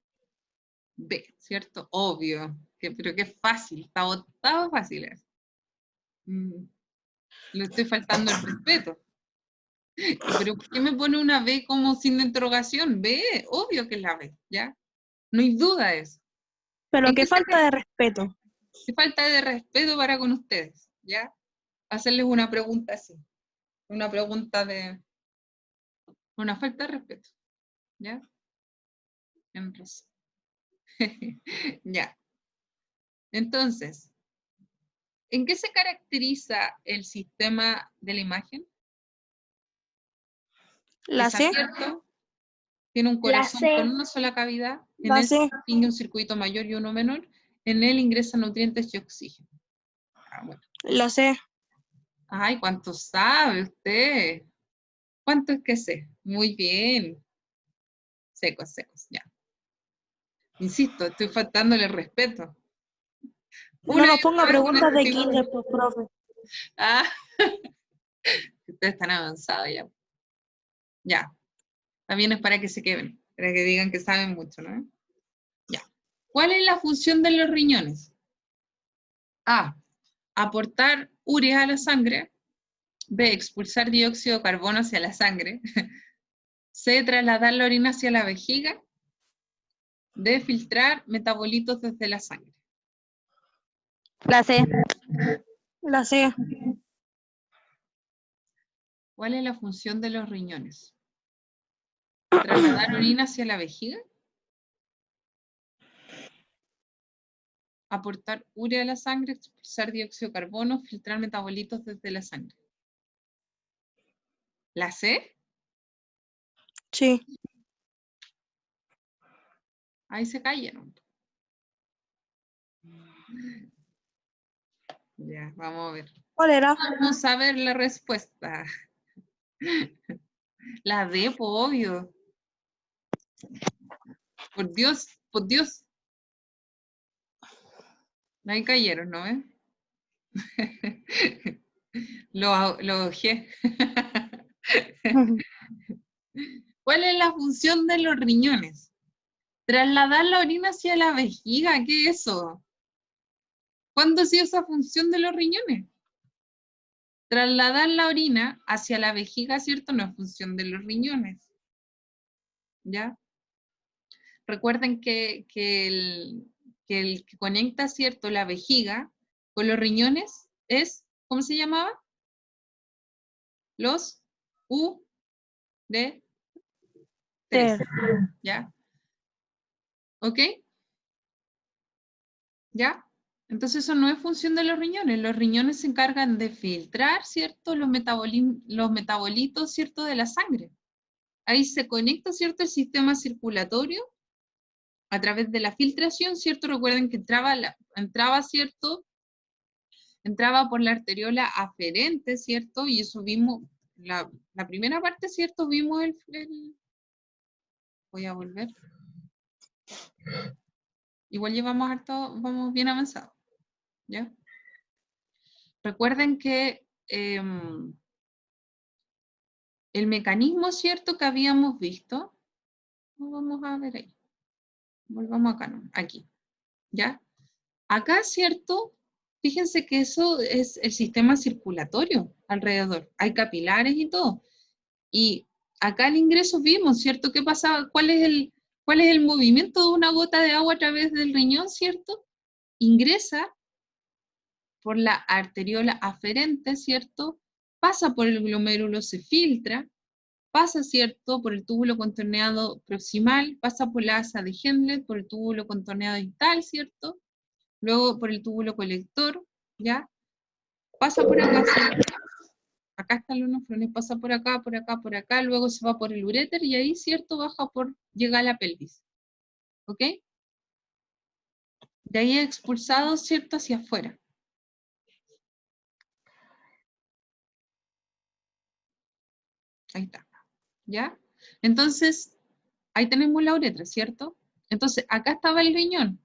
B, ¿cierto? Obvio. Pero qué fácil. Estaba fácil eso. Le estoy faltando el respeto. ¿Pero por qué me pone una B como sin interrogación? B, obvio que es la B, ¿ya? No hay duda de eso. Pero ¿En qué qué falta de respeto. qué falta de respeto para con ustedes? ¿Ya? Hacerles una pregunta así. Una pregunta de... Una falta de respeto. ¿Ya? En razón. Ya. Entonces, ¿en qué se caracteriza el sistema de la imagen? La Es C. abierto, tiene un La corazón C. con una sola cavidad, en La él se C. distingue un circuito mayor y uno menor, en él ingresan nutrientes y oxígeno. Ah, bueno. La C. Ay, ¿cuánto sabe usted? ¿Cuánto es que sé? Muy bien. Secos, secos, ya. Insisto, estoy faltándole respeto. No Una y nos ponga otra vez con preguntas este de tipo de... kinder, pues, profe. Ah, ustedes están avanzados ya. Ya. También es para que se queden, para que digan que saben mucho, ¿no? Ya. ¿Cuál es la función de los riñones? A. Aportar urea a la sangre. B. Expulsar dióxido de carbono hacia la sangre. C. Trasladar la orina hacia la vejiga. D. Filtrar metabolitos desde la sangre. La C. La C. ¿Cuál es la función de los riñones? ¿Trasladar orina hacia la vejiga? aportar urea a la sangre, expulsar dióxido de carbono, filtrar metabolitos desde la sangre. ¿La C? Sí. Ahí se cayeron. Ya, vamos a ver. ¿Cuál era? Vamos a ver la respuesta. La D, pues, obvio. Por Dios, por Dios. Ahí cayeron, ¿no? Lo ojé. ¿Cuál es la función de los riñones? Trasladar la orina hacia la vejiga, ¿qué es eso? ¿Cuándo ha sido esa función de los riñones? Trasladar la orina hacia la vejiga, ¿cierto? No es función de los riñones. ¿Ya? Recuerden que el que conecta, ¿cierto? La vejiga con los riñones es, ¿cómo se llamaba? Los ureteres. ¿Ya? ¿Ok? ¿Ya? Entonces eso no es función de los riñones. Los riñones se encargan de filtrar, ¿cierto? Los metabolitos, ¿cierto? De la sangre. Ahí se conecta, ¿cierto? El sistema circulatorio a través de la filtración, ¿cierto? Recuerden que entraba, ¿cierto? Entraba por la arteriola aferente, ¿cierto? Y eso vimos, la primera parte, ¿cierto? Vimos voy a volver. Igual llevamos harto, vamos bien avanzados, ¿ya? Recuerden que el mecanismo, ¿cierto? Que habíamos visto, vamos a ver ahí. Volvamos acá, ¿no? Aquí, ¿ya? Acá, ¿cierto? Fíjense que eso es el sistema circulatorio alrededor. Hay capilares y todo. Y acá al ingreso vimos, ¿cierto? ¿Qué pasaba? ¿Cuál es el movimiento de una gota de agua a través del riñón, ¿cierto? Ingresa por la arteriola aferente, ¿cierto? Pasa por el glomérulo, se filtra, pasa, ¿cierto? Por el túbulo contorneado proximal, pasa por la asa de Henle, por el túbulo contorneado distal, ¿cierto? Luego por el túbulo colector, ¿ya? Pasa por acá, ¿cierto? Acá están los nefrones, pasa por acá, por acá, por acá, luego se va por el uréter y ahí, ¿cierto? Llega a la pelvis. ¿Ok? De ahí expulsado, ¿cierto? Hacia afuera. Ahí está. ¿Ya? Entonces, ahí tenemos la uretra, ¿cierto? Entonces, acá estaba el riñón.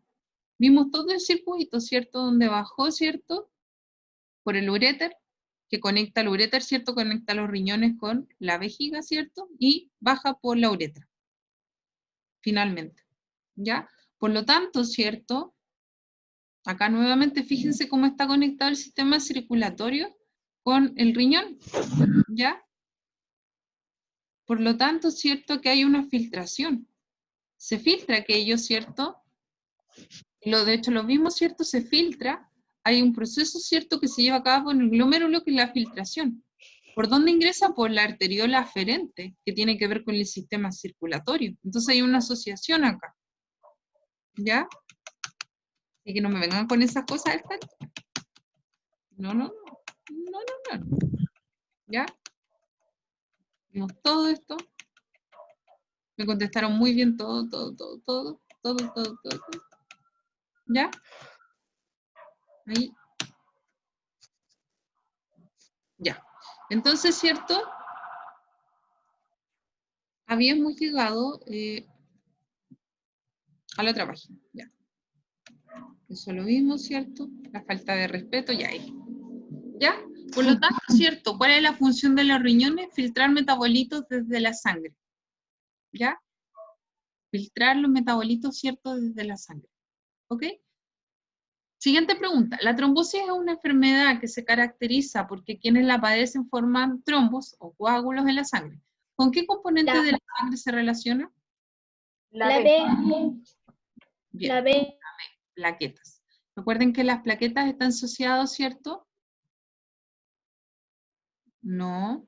Vimos todo el circuito, ¿cierto? Donde bajó, ¿cierto? Por el uréter, que conecta el uréter, ¿cierto? Conecta los riñones con la vejiga, ¿cierto? Y baja por la uretra. Finalmente. ¿Ya? Por lo tanto, ¿cierto? Acá nuevamente fíjense cómo está conectado el sistema circulatorio con el riñón. ¿Ya? Por lo tanto, ¿cierto? Que hay una filtración. Se filtra aquello, ¿cierto? De hecho, lo mismo, ¿cierto? Se filtra. Hay un proceso, ¿cierto? Que se lleva a cabo en el glomérulo, que es la filtración. ¿Por dónde ingresa? Por la arteriola aferente, que tiene que ver con el sistema circulatorio. Entonces hay una asociación acá. ¿Ya? Y que no me vengan con esas cosas. No, no, no. No, no, no. ¿Ya? Vimos todo esto. Me contestaron muy bien todo. ¿Ya? Ahí. Ya. Entonces, ¿cierto? Habíamos llegado a la otra página. Ya. Eso lo vimos, ¿cierto? La falta de respeto, ya ahí. ¿Ya? Por lo tanto, ¿cierto? ¿Cuál es la función de los riñones? Filtrar metabolitos desde la sangre. ¿Ya? Filtrar los metabolitos, ¿cierto? Desde la sangre. ¿Ok? Siguiente pregunta. La trombosis es una enfermedad que se caracteriza porque quienes la padecen forman trombos o coágulos en la sangre. ¿Con qué componente de la sangre se relaciona? La B. Bien. La B. Plaquetas. Recuerden que las plaquetas están asociadas, ¿cierto? No,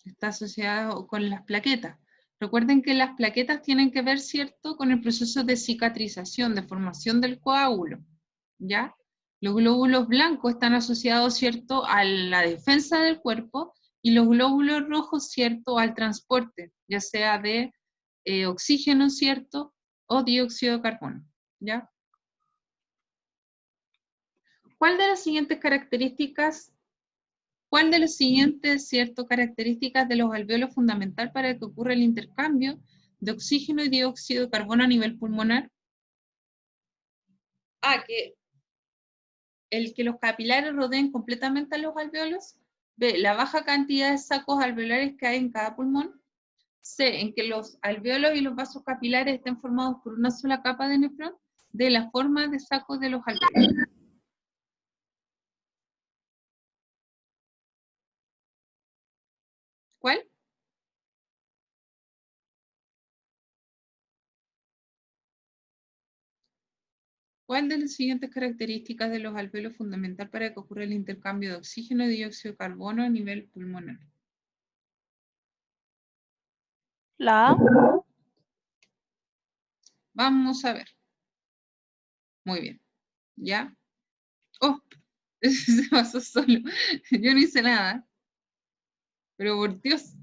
está asociado con las plaquetas. Recuerden que las plaquetas tienen que ver, ¿cierto?, con el proceso de cicatrización, de formación del coágulo. ¿ya? Los glóbulos blancos están asociados, ¿cierto?, a la defensa del cuerpo, y los glóbulos rojos, ¿cierto?, al transporte, ya sea de oxígeno, ¿cierto?, o dióxido de carbono, ¿ya? ¿Cuál de las siguientes características, ¿cierto?, características de los alvéolos fundamental para que ocurra el intercambio de oxígeno y dióxido de carbono a nivel pulmonar? Que los capilares rodeen completamente a los alvéolos. B, la baja cantidad de sacos alveolares que hay en cada pulmón. C, en que los alvéolos y los vasos capilares estén formados por una sola capa de nefrón. D, la forma de sacos de los alvéolos. ¿Cuál? ¿Cuál de las siguientes características de los alvéolos es fundamental para que ocurra el intercambio de oxígeno y dióxido de carbono a nivel pulmonar? La A. Vamos a ver. Muy bien. ¿Ya? ¡Oh! Se pasó solo. Yo no hice nada. Pero por Dios.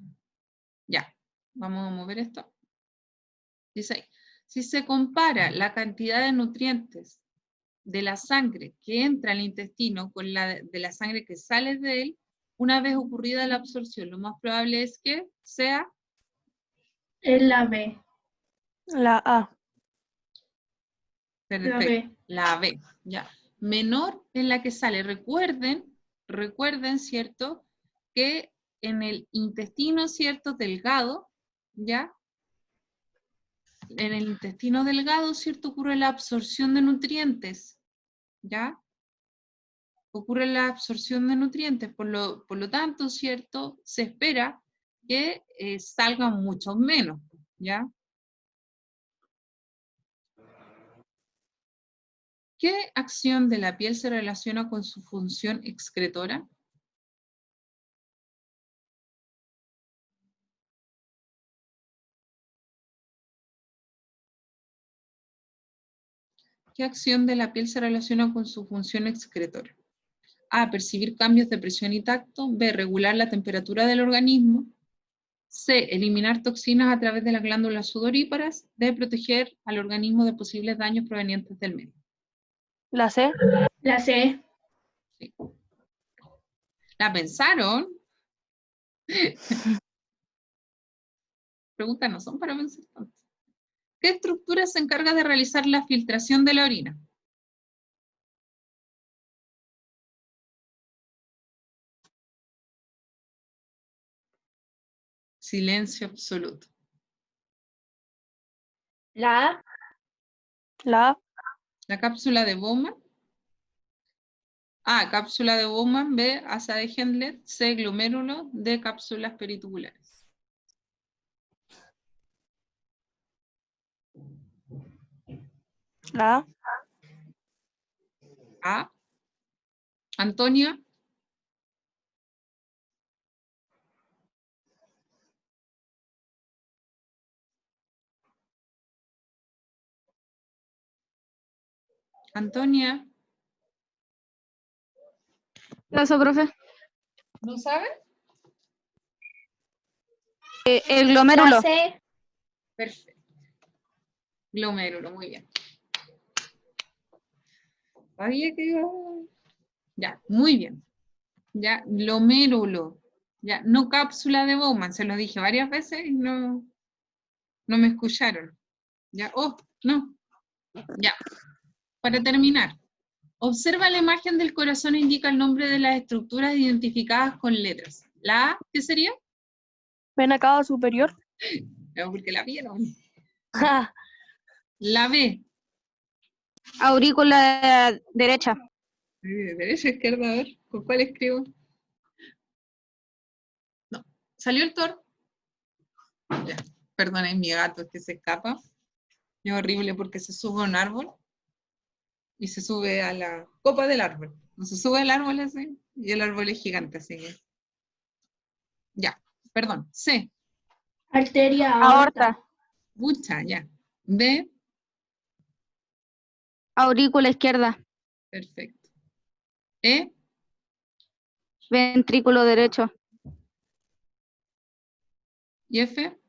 Ya. Vamos a mover esto. Dice ahí. Si se compara la cantidad de nutrientes de la sangre que entra al intestino con la de la sangre que sale de él, una vez ocurrida la absorción, lo más probable es que sea Es la B. La A. La B. la B, ya. Menor en la que sale. Recuerden, ¿cierto? Que en el intestino, ¿cierto? Delgado, ¿ya? En el intestino delgado, ¿cierto? Ocurre la absorción de nutrientes, ¿ya? Ocurre la absorción de nutrientes, por lo tanto, ¿cierto? Se espera que salgan mucho menos, ¿ya? ¿Qué acción de la piel se relaciona con su función excretora? ¿Qué acción de la piel se relaciona con su función excretora? A, percibir cambios de presión y tacto. B, regular la temperatura del organismo. C, eliminar toxinas a través de las glándulas sudoríparas. D, proteger al organismo de posibles daños provenientes del medio. La C. La C. Sí. ¿La pensaron? Preguntas no son para pensar tanto. ¿Qué estructura se encarga de realizar la filtración de la orina? Silencio absoluto. La A. La A. La cápsula de Bowman. A, cápsula de Bowman. B, asa de Hendler. C, glomérulo. D, cápsulas peritubulares. La A. A. Antonia. Antonia. Eso, profe. ¿No sabe? El glomérulo. La C. Perfecto. Glomérulo, muy bien. Sabía que iba. Ya, muy bien. Ya, glomérulo. Ya, no cápsula de Bowman, se lo dije varias veces y no me escucharon. Ya, oh, no. Ya. Para terminar, observa la imagen del corazón e indica el nombre de las estructuras identificadas con letras. La A, ¿qué sería? Vena cava superior. No, porque la vieron. Ja. La B. Aurícula derecha. Derecha, izquierda, a ver, ¿con cuál escribo? No, ¿salió el toro? Ya, perdonen, mi gato es que se escapa. Es horrible porque se sube a un árbol y se sube a la copa del árbol. No se sube al árbol así y el árbol es gigante, así que... Ya, perdón. C. Arteria Aorta. Pucha, ya. D. Aurícula izquierda. Perfecto. ¿E? Ventrículo derecho. ¿Y F?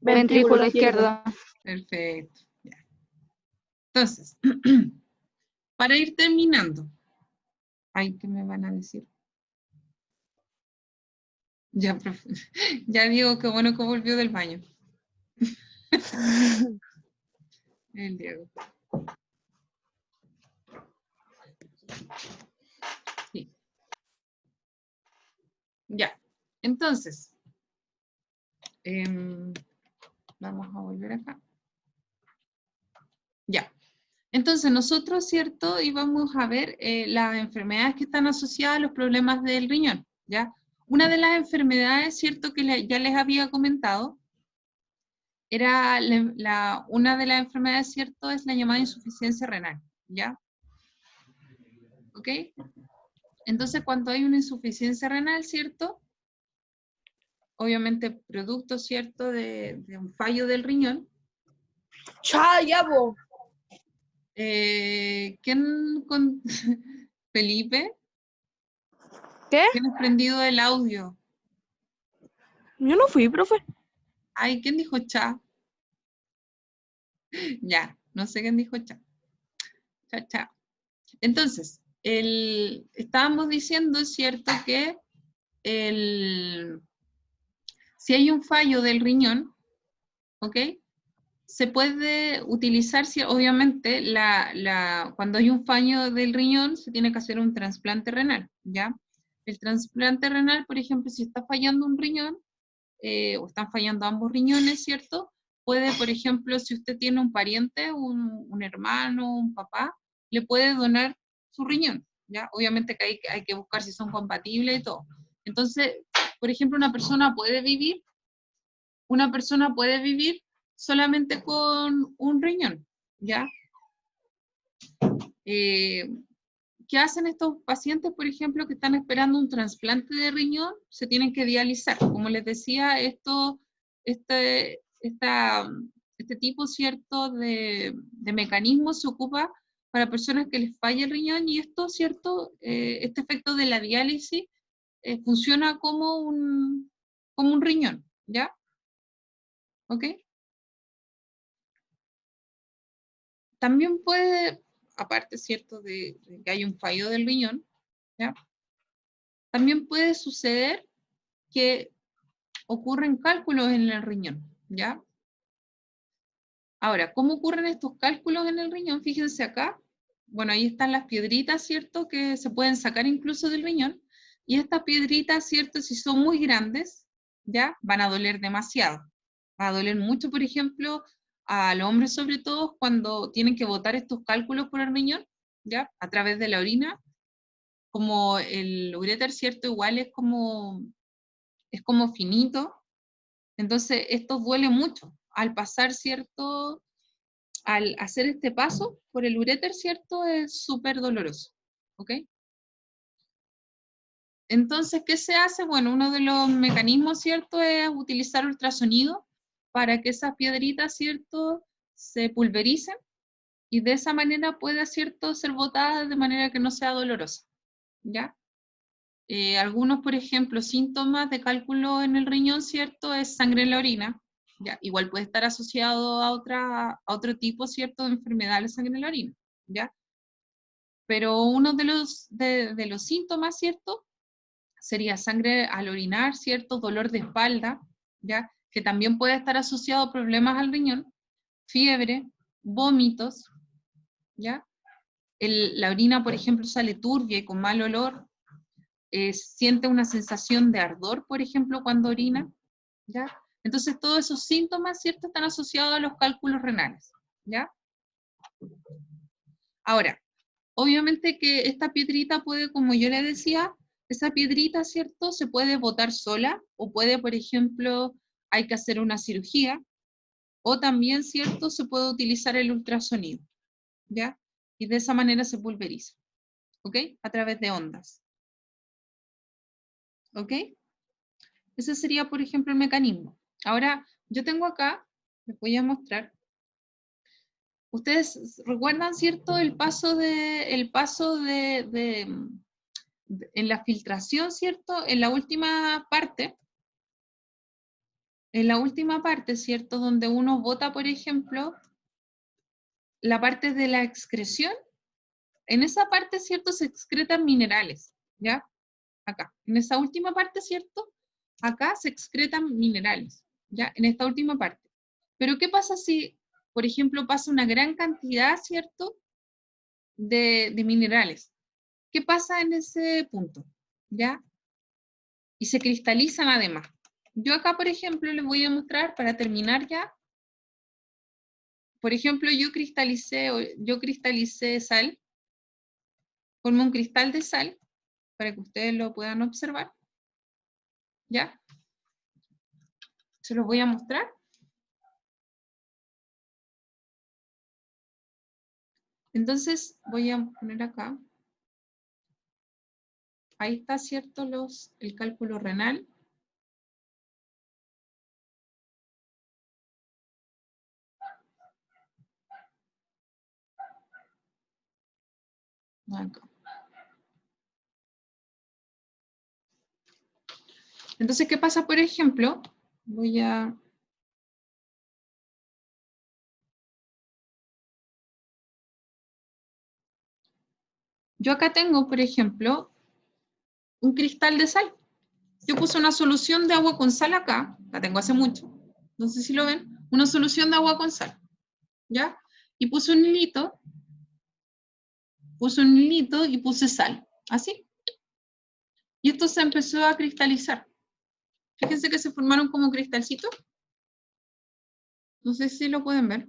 Ventrículo izquierdo. Perfecto. Ya. Entonces, para ir terminando. Ay, ¿qué me van a decir? Ya, profe. Ya digo que bueno que volvió del baño. El Diego. Sí. Ya. Entonces, vamos a volver acá. Ya. Entonces, nosotros, ¿cierto? Íbamos a ver las enfermedades que están asociadas a los problemas del riñón, ¿ya? Una de las enfermedades, ¿cierto? Que ya les había comentado, era una de las enfermedades, ¿cierto? Es la llamada insuficiencia renal, ¿ya? ¿Ok? Entonces, cuando hay una insuficiencia renal, ¿cierto? Obviamente, producto, ¿cierto? De un fallo del riñón. Ya, po. ¿Quién con Felipe? ¿Qué? ¿Tienes prendido el audio? Yo no fui, profe. Ay, ¿quién dijo cha? Ya, no sé quién dijo cha. Cha, cha. Entonces, estábamos diciendo, es cierto, que si hay un fallo del riñón, ¿ok? Se puede utilizar, obviamente, cuando hay un fallo del riñón, se tiene que hacer un trasplante renal, ¿ya? El trasplante renal, por ejemplo, si está fallando un riñón, o están fallando ambos riñones, ¿cierto? Puede, por ejemplo, si usted tiene un pariente, un hermano, un papá, le puede donar su riñón, ¿ya? Obviamente que hay que buscar si son compatibles y todo. Entonces, por ejemplo, una persona puede vivir solamente con un riñón, ¿ya? ¿Qué hacen estos pacientes, por ejemplo, que están esperando un trasplante de riñón? Se tienen que dializar. Como les decía, este tipo, ¿cierto?, de mecanismo se ocupa para personas que les falla el riñón, y esto, ¿cierto?, este efecto de la diálisis funciona como un riñón, ¿ya? ¿Ok? También puede, aparte, ¿cierto?, de que hay un fallo del riñón, ¿ya? También puede suceder que ocurren cálculos en el riñón, ¿ya? Ahora, ¿cómo ocurren estos cálculos en el riñón? Fíjense acá, bueno, ahí están las piedritas, ¿cierto?, que se pueden sacar incluso del riñón, y estas piedritas, ¿cierto?, si son muy grandes, ¿ya?, van a doler demasiado. Va a doler mucho, por ejemplo, a los hombres sobre todo, cuando tienen que botar estos cálculos por el riñón, ¿ya?, a través de la orina, como el uréter, ¿cierto?, igual es como finito, entonces esto duele mucho. Al pasar, ¿cierto?, al hacer este paso por el uréter, ¿cierto?, es súper doloroso, ¿ok? Entonces, ¿qué se hace? Bueno, uno de los mecanismos, ¿cierto?, es utilizar ultrasonido para que esas piedritas, ¿cierto?, se pulvericen, y de esa manera pueda, ¿cierto?, ser botada de manera que no sea dolorosa, ¿ya? Algunos, por ejemplo, síntomas de cálculo en el riñón, ¿cierto?, es sangre en la orina, ¿ya? Igual puede estar asociado a otro tipo, ¿cierto?, de enfermedad de sangre en la orina, ¿ya? Pero uno de los síntomas, ¿cierto?, sería sangre al orinar, ¿cierto?, dolor de espalda, ¿ya?, que también puede estar asociado a problemas al riñón, fiebre, vómitos, ¿ya? La orina, por ejemplo, sale turbia y con mal olor, siente una sensación de ardor, por ejemplo, cuando orina, ¿ya? Entonces, todos esos síntomas, ¿cierto?, están asociados a los cálculos renales, ¿ya? Ahora, obviamente que esta piedrita puede, como yo le decía, esa piedrita, ¿cierto?, se puede botar sola, o puede, por ejemplo, hay que hacer una cirugía, o también, ¿cierto?, se puede utilizar el ultrasonido, ¿ya? Y de esa manera se pulveriza, ¿ok? A través de ondas, ¿ok? Ese sería, por ejemplo, el mecanismo. Ahora, yo tengo acá, les voy a mostrar, Ustedes recuerdan, ¿cierto? El paso en la filtración, ¿cierto? En la última parte, ¿cierto? Donde uno vota, por ejemplo, la parte de la excreción, en esa parte, ¿cierto? Se excretan minerales, ¿ya? Acá, en esa última parte, ¿cierto? Acá se excretan minerales, ¿ya? En esta última parte. Pero ¿qué pasa si, por ejemplo, pasa una gran cantidad, ¿cierto? De minerales. ¿Qué pasa en ese punto? ¿Ya? Y se cristalizan además. Yo acá, por ejemplo, les voy a mostrar, para terminar ya, por ejemplo, yo cristalicé sal, formé un cristal de sal, para que ustedes lo puedan observar. ¿Ya? Se los voy a mostrar. Entonces, voy a poner acá. Ahí está, ¿cierto? El cálculo renal. Acá. Entonces, ¿qué pasa, por ejemplo? Yo acá tengo, por ejemplo, un cristal de sal. Yo puse una solución de agua con sal acá, la tengo hace mucho, no sé si lo ven, una solución de agua con sal, ¿ya? Y puse un hilito y puse sal, así. Y esto se empezó a cristalizar. Fíjense que se formaron como cristalcitos. No sé si lo pueden ver.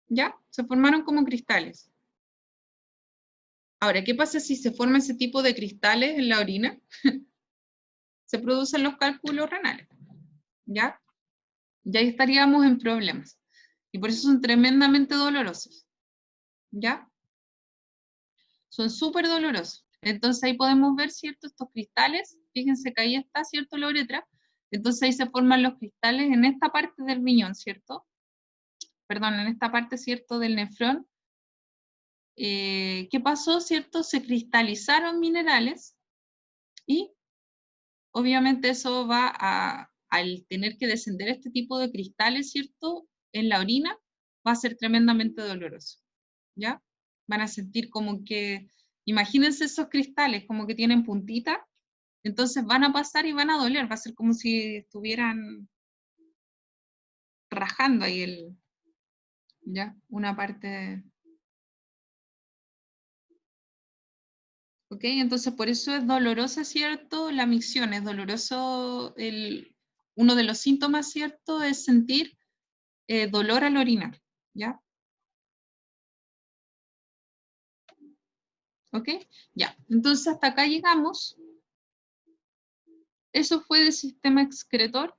¿Ya? Se formaron como cristales. Ahora, ¿qué pasa si se forma ese tipo de cristales en la orina? Se producen los cálculos renales, ¿ya? Ya estaríamos en problemas. Y por eso son tremendamente dolorosos, ¿ya? Son súper dolorosos. Entonces ahí podemos ver, ¿cierto? Estos cristales, fíjense que ahí está, ¿cierto? La uretra. Entonces ahí se forman los cristales en esta parte del riñón, ¿cierto? Perdón, en esta parte, ¿cierto? Del nefrón. ¿Qué pasó, cierto? Se cristalizaron minerales y obviamente eso va al tener que descender este tipo de cristales, ¿cierto? En la orina, va a ser tremendamente doloroso, ¿ya? Van a sentir como que, imagínense esos cristales como que tienen puntita, entonces van a pasar y van a doler, va a ser como si estuvieran rajando ahí ¿ya? Una parte. ¿Ok? Entonces por eso es dolorosa, ¿cierto? La micción, es doloroso, uno de los síntomas, ¿cierto? Es sentir dolor al orinar, ¿ya? ¿Ok? Ya, entonces hasta acá llegamos. Eso fue del sistema excretor.